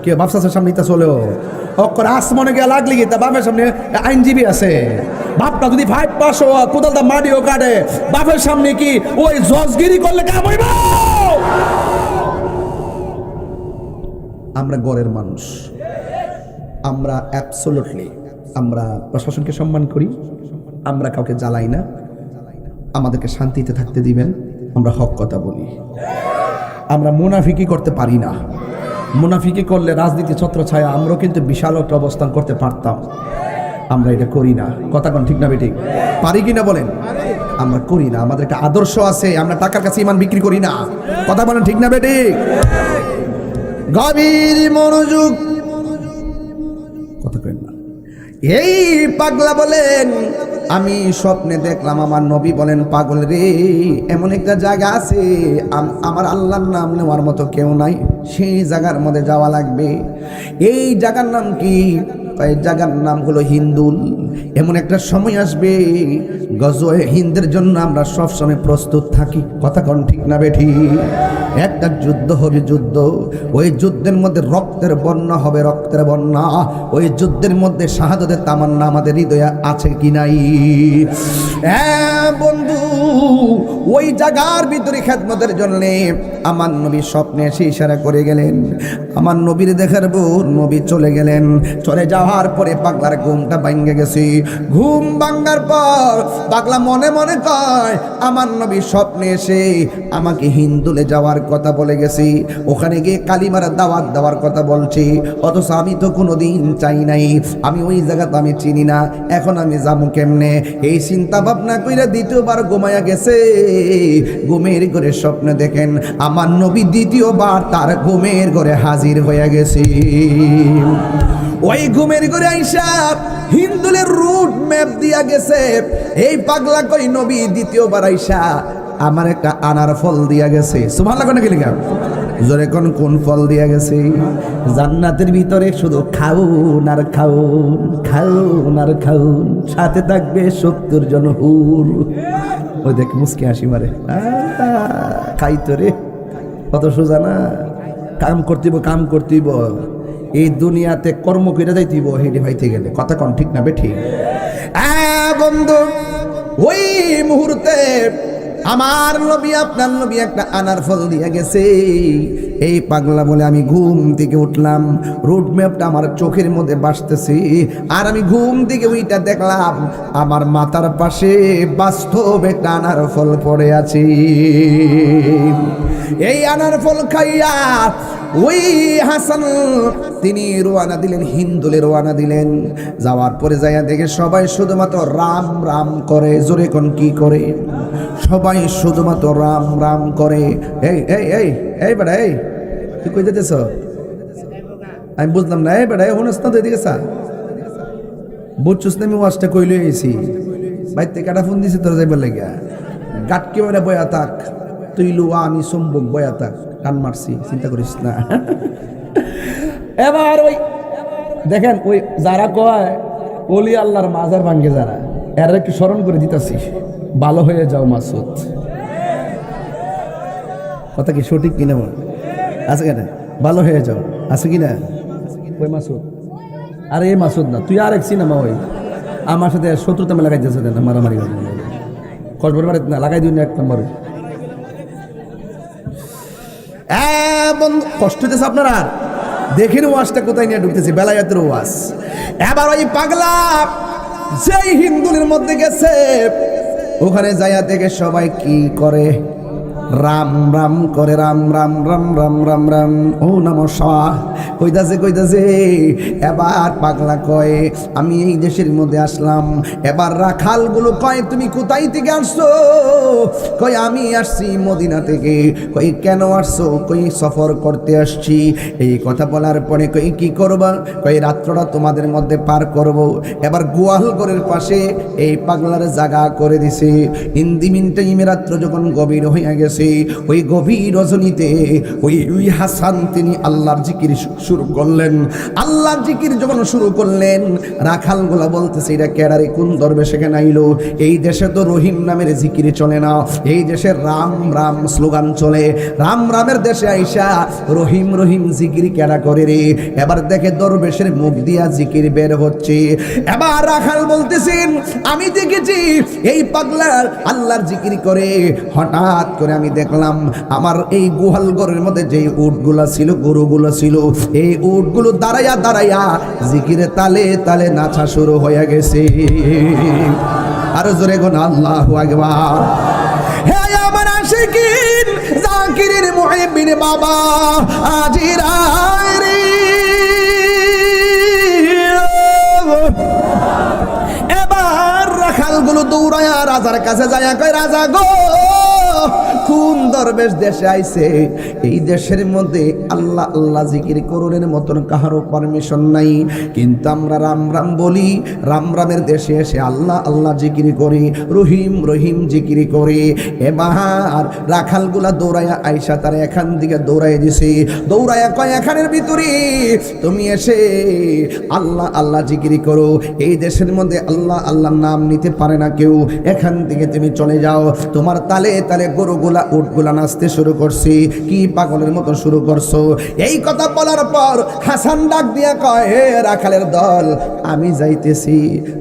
Speaker 1: কেউ বাপসাসার সামনে ইতা চলেও অক্ষর আসমানে গিয়ে লাগলে কি তা বাপের সামনে আইনজীবী আছে? বাপটা যদি 5 পাস ও কোদালটা মাটিও কাটে, বাপের সামনে কি ওই জজগিরি করলে কাম হইব? আমরা গড়ের মানুষ, আমরা অ্যাবসলিউটলি আমরা প্রশাসনকে সম্মান করি, আমরা কাউকে জ্বালাই না, আমাদেরকে শান্তিতে থাকতে দিবেন, আমরা হক কথা বলি। আমরা মুনাফিকি করতে পারি না, মুনাফিকি করলে রাজনীতি ছত্রছায়া আমরাও কিন্তু বিশাল একটা অবস্থান করতে পারতাম, আমরা এটা করি না। কথা কোন ঠিক না বেঠিক? পারি কিনা বলেন? আমরা করি না। আমাদের একটা আদর্শ আছে, আমরা টাকার কাছে ইমান বিক্রি করি না। কথা বলেন ঠিক না বেঠিক? গভীর মনোযোগ, কথা কেন না? এই পাগলা বলেন আমি স্বপ্নে দেখলাম আমার নবী বলেন পাগল রে, এমন একটা জায়গা আছে আমার আল্লাহর নাম নেওয়ার মতো কেউ নাই, সেই জায়গার মধ্যে যাওয়া লাগবে। এই জায়গার নাম কি? এই জায়গার নাম হলো হিন্দুল। এমন একটা সময় আসবে গজওয়ে হিন্দের জন্য আমরা সব সময় প্রস্তুত থাকি। কথা কোন ঠিক না বেঠি? একটা যুদ্ধ হবে, যুদ্ধ, ওই যুদ্ধের মধ্যে রক্তের বন্যা হবে, রক্তের বন্যা। ওই যুদ্ধের মধ্যে শাহাদাতের তামান্না আমাদের হৃদয়ে আছে কি নাই? হ্যাঁ বন্ধু, ওই জায়গার ভিতরে খেদমতের জন্য আমার নবী স্বপ্নে এসে ইশারা করে গেলেন। আমার নবীর দেখার পর নবী চলে গেলেন। চলে যাওয়ার পরে পাগলার ঘুমটা ভাঙ্গে গেছে। ঘুম ভাঙ্গার পর পাগলা মনে মনে কয় আমার নবী স্বপ্নে এসে আমাকে হিন্দুলে যাওয়ার কথা বলে গেছি, ওখানে গিয়ে কালিমার দাওয়াত দেওয়ার কথা বলছি, অথচ আমি তো কোনোদিন চাই নাই, আমি ওই জায়গাতে আমি চিনি না, এখন আমি যাবো কেমনে? এই চিন্তা ভাবনা কইরা দ্বিতীয়বার ঘুমাইয়া গেছে। ঘুমের ঘরে স্বপ্নে দেখেন আমার নবী দ্বিতীয়বার তার ঘুমের ঘরে হাজির হয়ে গেছে। ওই ঘুমের ঘরে আইসা হিন্দুলের রুট ম্যাপ দিয়া গেছে। এই পাগলা কই নবী দ্বিতীয়বার আইসা আমার একটা আনার ফল দিয়া গেছে। সুবহানাল্লাহ কোন কি লিখা? জোরে কোন ফল দিয়া গেছে? জান্নাতের ভিতরে শুধু খাউন আর খাউন, খাউন আর খাউন, সাথে থাকবে 70 জন হুর। ওই দেখ মুস্কি হাসি মারে, খাইতো রে, কত সোজা না? কাম করতেইব, কাম করতেইব, এই দুনিয়াতে কর্ম করে যাইতেইব হেঁটে ভাইতে গেলে। কথা কন ঠিক না বেঠি? বন্ধু, ওই মুহূর্তে আমার নবী আপনার নবী একটা আনার ফল দিয়ে গেছে। এই পাগলা বলে আমি ঘুম থেকে উঠলাম, রুট ম্যাপটা আমার চোখের মধ্যে ভাসতেছে, আর আমি ঘুম থেকে ওইটা দেখলাম আমার মাথার পাশে বাস্তব একটা আনার ফল পড়ে আছে। এই আনার ফল খাইয়া ওই হাসান তিনি রওনা দিলেন, হিন্দুলে রওনা দিলেন। যাওয়ার পরে যাইয়া দেখে সবাই শুধুমাত্র রাম রাম করে। জোরে কোন কি করে? সবাই শুধুমাত্র রাম রাম করে। এই এই এই এই বেটা, এই তুই কই যেতেছ? আমি বুঝলাম না। এই বেটা হনস না, তুই এদিকে চা। বুঝছস না আমি ওয়াজটা কইলে এসি বাইতে কাটা ফোন দিছি তোর যাইবার লাগিয়া। গাটকে বেটা বয়া থাক, তুই লুয়া আমি সম্ভব বয়া থাক, টান মারছি, চিন্তা করিস না। এবার ওই দেখেন ওই যারা কয় ওলি আল্লাহর মাজার ভাঙ্গে, যারা এরা একটু স্মরণ করে দিতেছি, ভালো হয়ে যাও মাসুদ। কথা কি সঠিক কিনা বল? আছে কেন? ভালো হয়ে যাও আছে কিনা? ওই মাসুদ, আরে এই মাসুদ না, তুই আর এক সিনেমা ওই আমার সাথে শত্রুতা লাগাই দিয়েছে না, মারামারি কসবর বাড়ি না লাগাই দিন এক নম্বরে। কষ্ট হইতেছে আপনার? আর দেখেন ওয়াজটা কোথায় নিয়ে ঢুকতেছি, বেলায়েতের ওয়াজ। এবার ওই পাগলা যেই হিন্দুলের মধ্যে গেছে, ওখানে যাইয়া দেখে সবাই কি করে, রাম রাম করে, রাম রাম রাম রাম রাম রাম ও নমঃ কইতাছে কইতাছে। এবার পাগলা কয় আমি এই দেশের মধ্যে আসলাম। এবার রাখালগুলো কয় তুমি কোথায় থেকে আসছো? কই আমি আসছি মদিনা থেকে। কই কেন আসছো? কই সফর করতে আসছি। এই কথা বলার পরে কই কি করবা? কই রাত্রটা তোমাদের মধ্যে পার করব। এবার গোয়ালঘরের পাশে এই পাগলার জায়গা করে দিছে। ইন্দিমিন টাইমে রাত্র যখন গভীর হইয়া গেছে, ওই গভীর রজনীতে ওই হাসান তিনি আল্লাহর জিকির শুরু করলেন। আল্লাহর জিকির যখন শুরু করলেন, রাখালগুলা বলতেছে এটা কেডারে, কোন দরবেশ এখানে আইলো? এই দেশে তো রহিম নামের জিকির চলে না, এই দেশে রাম রাম স্লোগান চলে। রাম রামের দেশে আইসা রহিম রহিম জিকির কেডা করে রে? এবার দেখে দরবেশের মুখ দিয়া জিকির বের হচ্ছে। এবার রাখাল বলতেছেন আমি দেখেছি এই পাগলা আল্লাহর জিকির করে। হঠাৎ করে আমি দেখলাম আমার এই গোহালঘরের মধ্যে যে উটগুলা ছিল, গরুগুলো ছিল, এই উটগুলো দাঁড়াইয়া দাঁড়াইয়া জিকিরে তালে তালে নাচা শুরু হয়ে গেছে। আরো জোরে গোনা আল্লাহু আকবার। হে আমার আশিকিন জাকিরের মুহিবিন বাবা আজিরা রে। এবার রাখালগুলো দৌড়ায়া রাজার কাছে যায়, কয় রাজা গো, কোন দরবেশ দেশে আইছে? এই দেশের মধ্যে আল্লাহ আল্লাহ জিকির করণের মতন কাহারও পারমিশন নাই, কিন্তু আমরা রাম রাম বলি। রাম রামের দেশে এসে আল্লাহ আল্লাহ জিকির করি, রহিম রহিম জিকির করে। এবার রাখালগুলা দৌড়াইয়া আইসা তারা এখান থেকে দৌড়াই দিছে। দৌড়াইয়া কয় এখানের ভিতরে তুমি এসে আল্লাহ আল্লাহ জিকির করো, এই দেশের মধ্যে আল্লাহ আল্লাহ নাম নিতে পারে না কেউ, এখান থেকে তুমি চলে যাও। তোমার তালে তালে গরুগুলা উটগুলা নাচতে শুরু করছি, কি পাগলের মতো শুরু করছো? এই কথা বলার পর হাসান ডাক দিয়া কয় হে রাখালের দল, আমি যাইতেছি,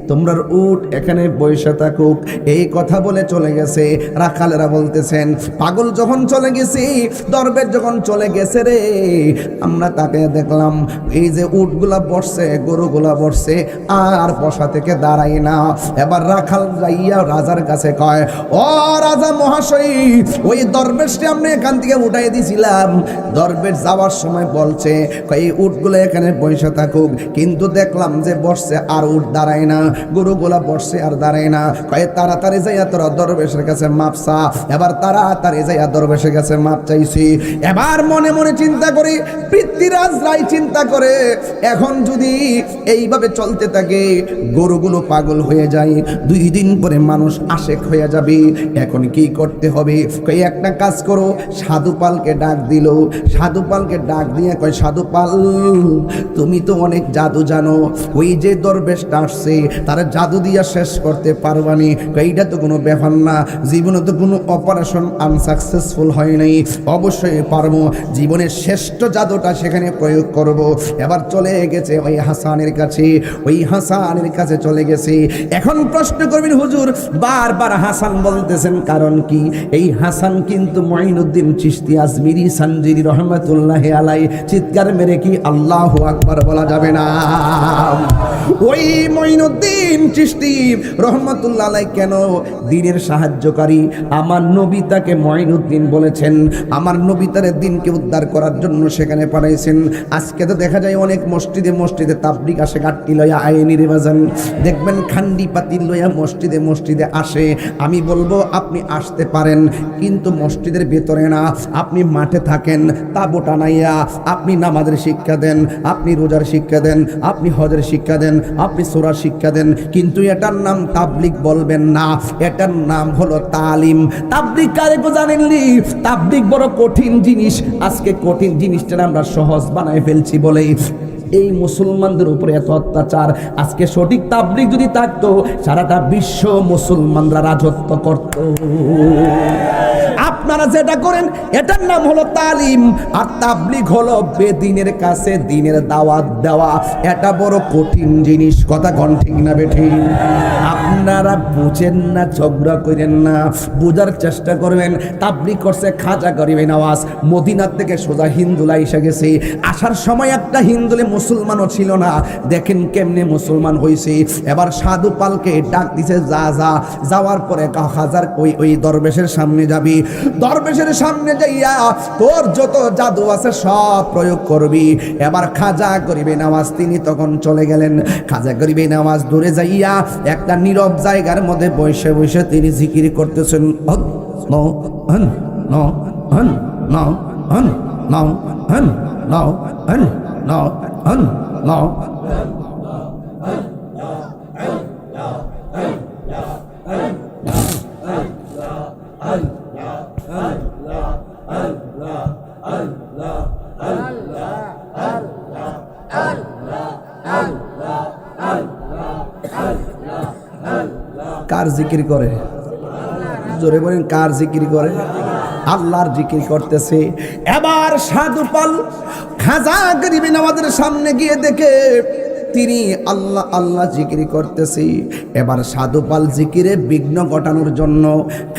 Speaker 1: তোমরা উট এখানে বসে থাকুক। এই কথা বলে চলে গেছে। রাখালেরা বলতেছেন পাগল যখন চলে গেছি, দরবেশ যখন চলে গেছে রে, আমরা তাকে দেখলাম এই যে উটগুলা বসছে, গরুগুলা বসছে, আর বসা থেকে দাঁড়াই না। এবার রাখাল যাইয়া রাজার কাছে কয় ও রাজা মহাশয়, ওই দরবেশকে আমরা এখান থেকে উঠাই দিয়েছিলাম। দরবেশ যাওয়ার সময় বলছে এই উটগুলো এখানে বসে থাকুক, কিন্তু দেখলাম যে বসছে আর উট দাঁড়ায় না, গরুগুলা বসছে আর দাঁড়ায় না। কয়ে তাড়াতাড়ি যাইয়া তোরা দরবেশের কাছে মাপ চা। এবার তাড়াতাড়ি যাইয়া দরবেশের কাছে মাপ চাইছি। এবার মনে মনে চিন্তা করি, পৃথ্বীরাজ রায় চিন্তা করে এখন যদি এইভাবে চলতে থাকে গরুগুলো পাগল হয়ে যায়, 2 দিন পরে মানুষ আশেক হয়ে যাবে। এখন কি করতে হবে? একটা কাজ করো, সাধুপালকে ডাক দিল। সাধুপাল পালকে ডাক দিয়ে কয়, সাধু পাল তুমি তো অনেক জাদু জানো, ওই যে দরবেশটা আসছে তার জাদু দিয়া শেষ করতে পারবানি? এইটা তো কোনো ব্যাপার না, জীবনে তো কোনো অপারেশন আনসাকসেসফুল হয় নাই, অবশ্যই পারবো, জীবনের শ্রেষ্ঠ জাদুটা সেখানে প্রয়োগ করব। এবার চলে গেছে ওই হাসানের কাছে, ওই হাসানের কাছে চলে গেছে। এখন প্রশ্ন করবেন, হুজুর বারবার হাসান বলতেছেন কারণ কি? এই হাসান কিন্তু মঈনুদ্দিন চিশতি আজমিরি সানজিরি রহমাতুল্লাহি আলাইহি। চিৎকার মেরে কি আল্লাহু আকবার বলা যাবে না? ওই মঈনুদ্দিন চিশতি রহমাতুল্লাহি আলাইহি কেন দ্বীনের সাহায্যকারী, আমার নবী তাকে মঈনুদ্দিন বলেছেন, আমার নবী তার দিনকে উদ্ধার করার জন্য সেখানে পাঠাইছেন। আজকে তো দেখা যায় অনেক মসজিদে মসজিদে তাবলীগ আসে, গাট্টি লয়া আইনি রে বাজান, দেখবেন খান্ডি পাতিল লয়া মসজিদে মসজিদে আসে। আমি বলবো আপনি আসতে পারেন, কিন্তু মসজিদের ভেতরে না, আপনি মাঠে থাকেন, তাবু টানাইয়া আপনি নামাজের শিক্ষা দেন, আপনি রোজার শিক্ষা দেন, আপনি হজের শিক্ষা দেন, আপনি সূরার শিক্ষা দেন, কিন্তু এটার নাম তাবলীগ বলবেন না, এটার নাম হলো তালিম। তাবলীগ কারে গো জানেননি? তাবলীগ বড় কঠিন জিনিস। আজকে কঠিন জিনিসটা আমরা সহজ বানায় ফেলছি বলেই এই মুসলমানদের উপরে এত অত্যাচার। আজকে সঠিক তাবলীগ যদি থাকতো, সারাটা বিশ্ব মুসলমানরা রাজত্ব করত। আপনারা যেটা করেন এটার নাম হলো তালিম, আর তাবলীগ হলো বেদিনের কাছে দিনের দাওয়াত দেওয়া। এটা বড় কঠিন জিনিস, কথা কোন ঠিক না বেঠিক? আপনারা বুঝেন না, ঝগড়া করেন না, বোঝার চেষ্টা করবেন। তাবলীগ করছে খাজা গরিবে নওয়াজ, মদিনার থেকে সোজা হিন্দুলা এসে গেছে। আসার সময় একটা হিন্দুলে মুসলমানও ছিল না, দেখেন কেমনে মুসলমান হয়েছে। এবার সাধু পালকে ডাক দিছে, যা যা, যাওয়ার পরে খাজার ওই দরবেশের সামনে যাবি, দরবেশের সামনে যাইয়া তোর যত জাদু আছে সব প্রয়োগ করবি। এবার খাজা গরিবে নওয়াজ তিনি তখন চলে গেলেন। খাজা গরিবে নওয়াজ দূরে যাইয়া একটা নীরব জায়গার মধ্যে বসে বসে তিনি জিকির করতেছেন, নো হন নো হন নো হন নো হন নো হন নো হন নো। কার জিকির করে? জোরে বলেন, কার জিকির করে? আল্লাহর জিকির করতেছে। এবার সাধু পাল খাজা গরিবে নওয়াজের সামনে গিয়ে দেখে তিনি আল্লাহ আল্লাহ জিকির করতেছি। এবার সাধু পাল জিকিরে বিঘ্ন ঘটানোর জন্য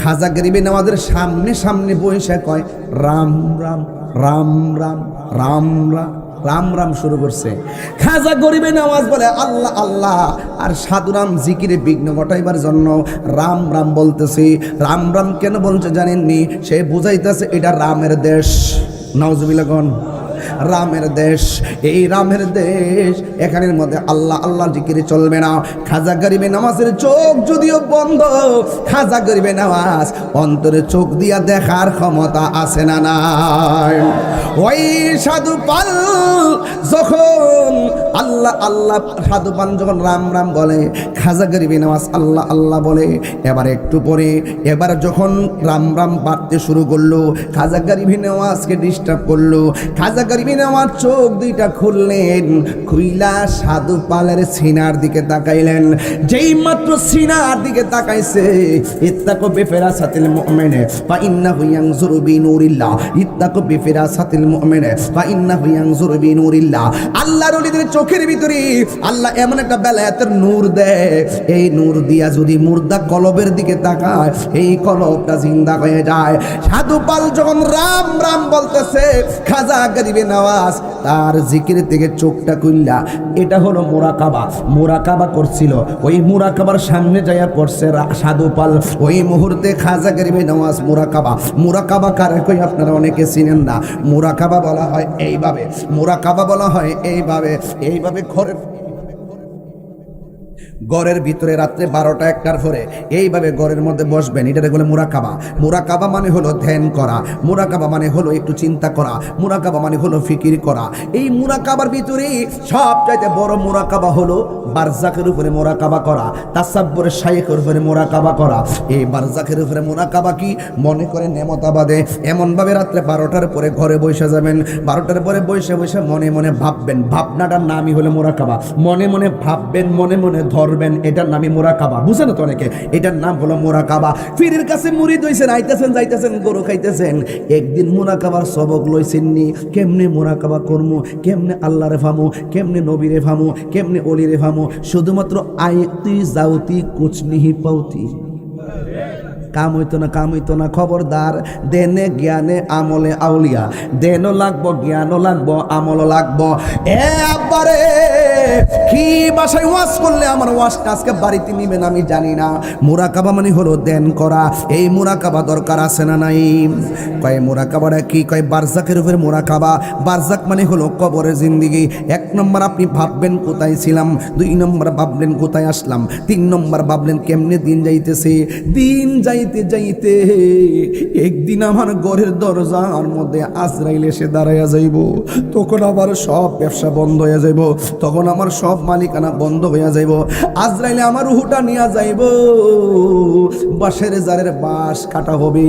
Speaker 1: খাজা গরিবে নওয়াজের সামনে সামনে বসে কয়, রাম রাম রাম রাম রাম রাম রাম রাম শুরু করছে। খাজা গরিবে নওয়াজ বলে আল্লাহ আল্লাহ, আর সাধুরাম জিকিরে বিঘ্ন ঘটাইবার জন্য রাম রাম বলতেছি। রাম রাম কেন বলছে জানেননি? সে বুঝাইতেছে এটা রামের দেশ। নাউজুবিল্লাহ গণ, রামের দেশ, এই রামের দেশ, এখানের মধ্যে আল্লাহ আল্লাহ জিকিরে চলবে না। খাজা গরিবে নওয়াজের চোখ যদিও বন্ধ, খাজা গরিবে নওয়াজ অন্তরে চোখ দিয়া দেখার ক্ষমতা আছে না নাই? ওই সাধু পাল যখন আল্লাহ আল্লাহ, সাধু পাল যখন রাম রাম বলে, খাজা গরিবে নওয়াজ আল্লাহ আল্লাহ বলে। এবার একটু পরে এবার যখন রাম রাম বাড়তে শুরু করলো, খাজা গরিবে নওয়াজকে ডিস্টার্ব করলো। খাজা গরিবে নওয়াজ চোখ দুইটা খুললেন, খুইলা সাধু পালের সিনার দিকে তাকাইলেন। যেই মাত্র সিনার দিকে তাকাইছে, ইত্তাকু বিফিরাসাতিল মুমিনে ফা ইন্নাহু ইয়ানজুরু বিনুরিল্লাহ, ইত্তাকু বিফিরাসাতিল মুমিনে ফা ইন্নাহু ইয়ানজুরু বিনুরিল্লাহ। আল্লাহর ওলিদের চোখের ভিতরে আল্লাহ এমন একটা বেলায়েতের নূর দেয়, এই নূর দিয়া যদি মুর্দা কলবের দিকে তাকায়, এই কলবটা জিন্দা হয়ে যায়। সাধু পাল যখন রাম রাম বলতেছে, খাজা গরিবে নওয়াজ তার জিকির থেকে চোখটা খুললা। এটা হলো মুরাকাবা, মুরাকাবা করছিল। ওই মুরাকাবার সামনে যাইয়া পড়ছে সাধু পাল। ওই মুহূর্তে খাজা গরিবে নওয়াজ মুরাকাবা, মুরাকাবা কারে কই আপনারা অনেকে চিনেন না। মুরাকাবা বলা হয় এইভাবে, মুরাকাবা বলা হয় এইভাবে, এইভাবে ঘরে ঘরের ভিতরে রাত্রে 12টা 1টার পরে এইভাবে ঘরের মধ্যে বসবেন। এটাকে বলে মুরাকাবা। মুরাকাবা মানে হলো ধ্যান করা, মুরাকাবা মানে হলো একটু চিন্তা করা, মুরাকাবা মানে হলো ফিকির করা। এই মুরাকাবার ভিতরে সবচাইতে বড় মুরাকাবা হলো বারজাকের উপরে মুরাকাবা করা, তাসাব্বুরের শাইখের উপরে মুরাকাবা করা। এই বারজাকের উপরে মুরাকাবা কি মনে করে নেমতাবাদে এমন ভাবে রাত্রে 12টার পরে ঘরে বসে যাবেন, 12টার পরে বসে বসে মনে মনে ভাববেন, ভাবনাটার নামই হলো মুরাকাবা। মনে মনে ভাববেন, মনে মনে ধরবেন, এটার নামই মুরাকাবা। বুঝেন তো অনেকে, এটার নাম হলো মুরাকাবা। পীরের কাছে মুরিদ হইছেন, আইতেছেন যাইতেছেন, গরু খাইতেছেন, একদিন মুরাকাবার সবক লইছেননি, কেমনে মুরাকাবা করমু, কেমনে আল্লাহরে ফামু, কেমনে নবীরে ফামু, কেমনে অলিরে ফামু, শুধুমাত্র আইতি যাওতি কুছ নিহি পাউতি। কাম হইতো না, খবরদার। দেনে জ্ঞানে আমলে আউলিয়া, দেনও লাগবো, জ্ঞানও লাগবো, আমলও লাগবো। এ আব্বারে, কি বাসায় ওয়াজ করলে আমার ওয়াজটা আজকে বাড়িতে নিবেন আমি জানি না। মুরাকাবা মানে হলো ধ্যান করা। এই মুরাকাবা দরকার আছে না নাই? কয় মুরাকাবাটা কি? কয় বারজাকের উপরে মুরাকাবা। বারজাক মানে হলো কবরের জিন্দেগি। 1 নম্বর আপনি ভাববেন কোথায় ছিলাম, 2 নম্বর ভাবলেন কোথায় আসলাম, 3 নম্বর ভাবলেন কেমনে দিন যাইতেছে। দিন যাইতে যাইতে একদিন আমার ঘরের দরজার মধ্যে আজরাইল এসে দাঁড়াইয়া যাইব। তখন আমার সব ব্যবসা বন্ধ হয়ে যাইব, তখন আমার সব মালিকানা বন্ধ হইয়া যাইব। আজরাইলে আমার রুহুটা নিয়ে যাইব। বাঁশের জারের বাঁশ কাটা হবে,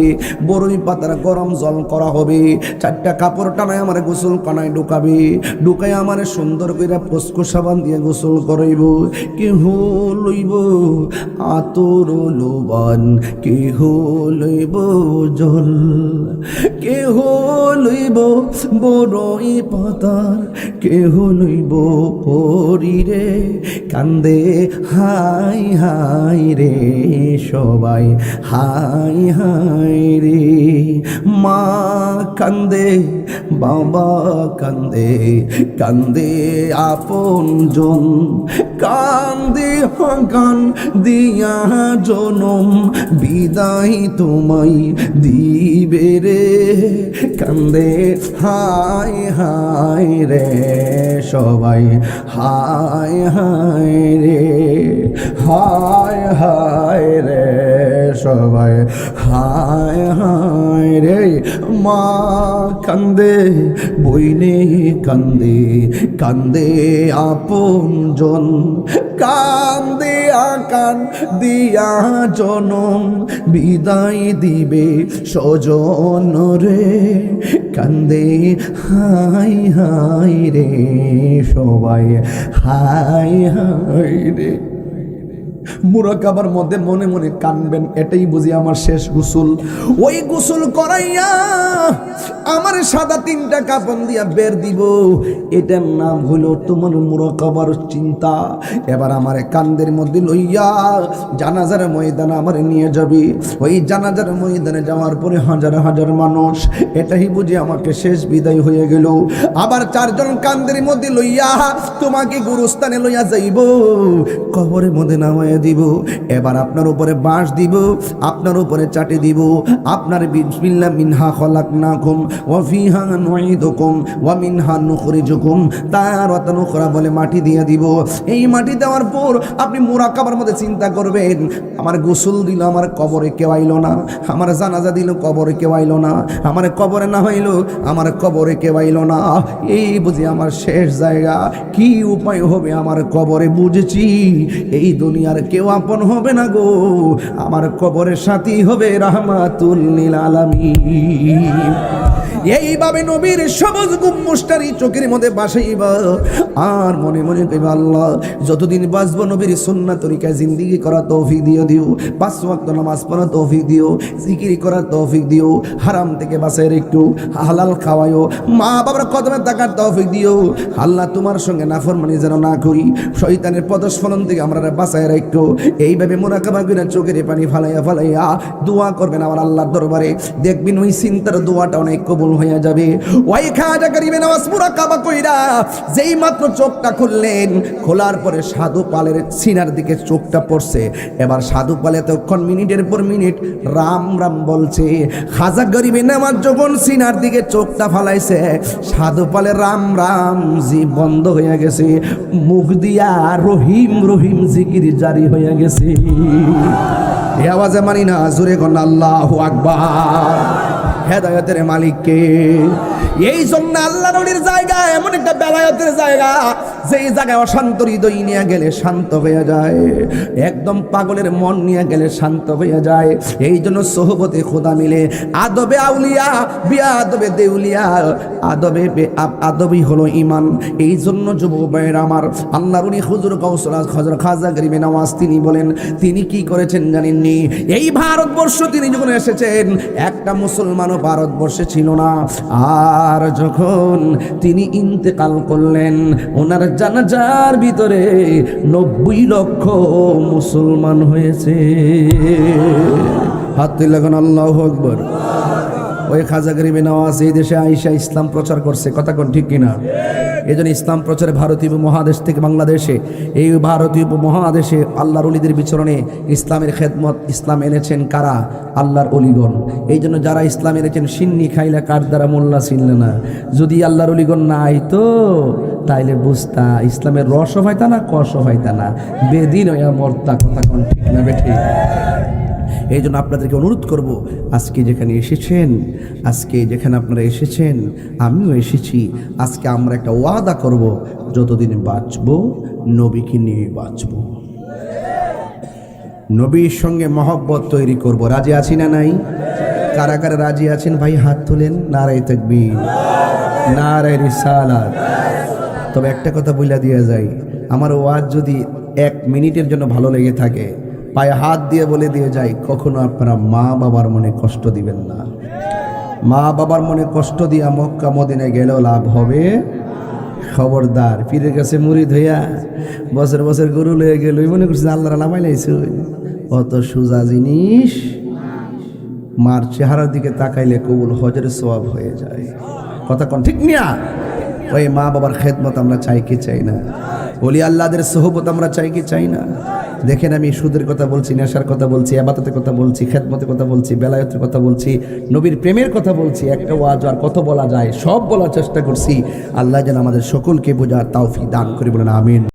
Speaker 1: বরই পাতার গরম জল করা হবে, 4টা কাপড় টানায় আমার গোসল কানায় ঢুকাবে, ঢুকায় আমার সুন্দর করে পস্কো সাবান দিয়ে গোসল করাইব। কেহ লইব আতর লোবান, কেহ লইব জল, কেহ লইব বরই পাতার, কেহ লইব পরিরে। কান্দে হাই হাই রে সবাই, হাই হাই রে। মা কান্দে, বাবা কান্দে, কান্দে আপন জন, কান্দে হাকান দিয়া জনম, বিদায় তোমায় দিবে রে। কান্দে হাই হাই রে সবাই, হাই হাই রে, হাই হাই রে সবাই, হাই হাই রে। মা কান্দে, বইনে কান্দে, কান্দে আপন জন, কান্দে আকান দিয়া জনম, বিদায় দিবে স্বজন রে। কান্দে হাই হাই রে সবাই, হাই হাই রে। মুরাকাবার মধ্যে মনে মনে কানবেন, এটাই বুঝি আমার শেষ গোসল। ওই গোসল করাইয়া আমার সাদা 3টা কাপন দিয়া বের দিব, এটার নাম হলো তোমার মুরাকাবার চিন্তা। এবার আমার কান্দের মধ্যে লইয়া জানাজার ময়দানে আমার নিয়ে যাবি। ওই জানাজার ময়দানে যাওয়ার পরে হাজার হাজার মানুষ, এটাই বুঝি আমাকে শেষ বিদায় হয়ে গেল। আবার 4 জন কান্দের মধ্যে লইয়া তোমাকে গুরুস্থানে লইয়া যাইব, কবরের মধ্যে নামাইয়া দিব। এবার আপনার উপরে বাঁশ দিব, আপনার উপরে চাটে দিব, আপনার বিসমিল্লাহ মিনহা খলাকনাকুম ওয়া ফিহা নুঈদুকুম ওয়া মিনহা নুখরিজুকুম তারাতান উখরা বলে মাটি দিয়ে দিব। এই মাটি দেওয়ার পর আপনি মুরাকাবার মধ্যে চিন্তা করবেন, আমার গোসল দিল আমার কবরে কেউ আইলো না, আমার জানাজা দিল কবরে কেউ আইলো না, আমার কবরে না হইলো আমার কবরে কেউ আইলো না। এই বুঝি আমার শেষ জায়গা। কি উপায় হবে আমার কবরে? বুঝেছি এই দুনিয়ার কেউ আপন হবে না গো, আমার কবরের সাথী হবে রাহমাতুল লিল আলামিন। এইভাবে নবীর সবুজ গুম্মুশটারি চোখের মধ্যে বাসাইবা আর মনে মনে কইবা, আল্লাহ যতদিন বাঁচবো নবীর সুন্নাত তরিকায় জিন্দেগি করা তৌফিক দিও, 5 ওয়াক্ত নামাজ পড়া তৌফিক দিও, জিকির করার তৌফিক দিও, হারাম থেকে বাঁচায় একটু হালাল খাওয়ায়ও, মা বাবার কদমে থাকার তৌফিক দিও। আল্লাহ তোমার সঙ্গে নাফরমানি যেন না করি, শয়তানের পদস্খলন থেকে আমরা বাঁচায় রাখো। এইভাবে মুরাকাবা করে চোখের পানি ফালাইয়া ফালাইয়া দোয়া করবেন আমার আল্লাহর দরবারে। দেখবেন ওই চিন্তার দোয়াটা অনেক কবুল হয়ে যাবে। ওই খাজা গরিবে নওয়াজ মুরাকাবা কইরা যেই মাত্র চোখটা খুললেন, খোলার পরে সাধু পালের সিনার দিকে চোখটা পড়ছে। এবার সাধু পালে তখন মিনিটের পর মিনিট রাম রাম বলছে। খাজা গরিবে নওয়াজ যখন সিনার দিকে চোখটা ফালাইছে, সাধু পালে রাম রাম জি বন্ধ হয়ে গেছে, মুখ দিয়া রহিম রহিম জিকির জারি হয়ে গেছে। এই আওয়াজে মানি না, জোরে কোন আল্লাহু আকবার। হেদায়েতের মালিককে। এই জন্য আল্লাহর ওলির জায়গা এমন একটা বেলায়েতের জায়গা, যেই জায়গায় অশান্ত হৃদয় নিয়ে গেলে শান্ত হয়ে যায়, একদম পাগলের মন নিয়ে গেলে শান্ত হয়ে যায়। এই জন্য সোহবতে খোদা মিলে আদবে আউলিয়া বিআদবে দেউলিয়া, আদবই হলো ঈমান। এই জন্য যুবক ভাইয়েরা আমার, আল্লাহর ওলি হুজুর গাউসুল আজম খাজা গরিবে নওয়াজ তিনি বলেন, তিনি কি করেছেন জানেননি? এই ভারতবর্ষ তিনি যখন এসেছেন, একটা মুসলমানও ভারতবর্ষে ছিল না। আর যখন তিনি ইন্তেকাল করলেন, ওনার জানাজার ভিতরে 90 লক্ষ মুসলমান হয়েছে। হাত তুলে লাগান আল্লাহু আকবার। ওই খাজা গরিবে নওয়াজ এই দেশে আইসা ইসলাম প্রচার করছে, কথা কোন ঠিক কিনা? এই জন্য ইসলাম প্রচারে ভারতীয় উপমহাদেশ থেকে বাংলাদেশে, এই ভারতীয় উপমহাদেশে আল্লাহর ওলিদের বিচরণে ইসলামের খেদমত, ইসলাম এনেছেন কারা? আল্লাহর ওলিগণ। এই জন্য যারা ইসলাম এনেছেন, সিন্নি খাইলা কার দ্বারা মোল্লা ছিলেন না। যদি আল্লাহর ওলিগণ না আইতো তাইলে বুঝতা ইসলামের রসও পাইতা না, কষও পাইতা না, বেদিন হইয়া মরতা, কথা কোন ঠিক না বেঠি? এই জন্য আপনাদেরকে অনুরোধ করব, আজকে যেখানে এসেছেন, আজকে যেখানে আপনারা এসেছেন, আমিও এসেছি, আজকে আমরা একটা ওয়াদা করব, যতদিন বাঁচব নবীকে নিয়ে বাঁচব, নবীর সঙ্গে মহব্বত তৈরি করব। রাজি আছি না নাই? কারা কারা রাজি আছেন ভাই হাত তোলেন। নারায়ে তাকবীর, নারায়ে রিসালাত। তবে একটা কথা বইলা দিয়া যায়, আমার ওয়াজ যদি 1 মিনিটের জন্য ভালো লেগে থাকে, পায়ে হাত দিয়ে বলে দিয়ে যাই, কখনো আপনারা মা বাবার মনে কষ্ট দিবেন না। মা বাবার মনে কষ্ট দিয়া মক্কা মদিনায় গেলেও লাভ হবে। খবরদার, পীরের কাছে মুরিদ হইয়া বছর বছর গরু লয়ে গেল, মনে করছে আল্লাহর নামাই লাইছে, অত সোজা জিনিস। মার চেহারার দিকে তাকাইলে কবুল হজের সওয়াব হয়ে যায়, কথা কোন ঠিক নিয়া? ওই মা বাবার খেদমত আমরা চাই কি চাই না? ওলি আল্লাহদের সোহবত আমরা চাই কি চাই না? দেখেন, আমি সুদের কথা বলছি, নেশার কথা বলছি, ইবাদতের কথা বলছি, খেদমতের কথা বলছি, বেলায়েতের কথা বলছি, নবীর প্রেমের কথা বলছি। একটা ওয়াজ আর কত বলা যায়, সব বলার চেষ্টা করছি। আল্লাহ যেন আমাদের সকলকে বোঝার তৌফিক দান করে, বলেন আমিন।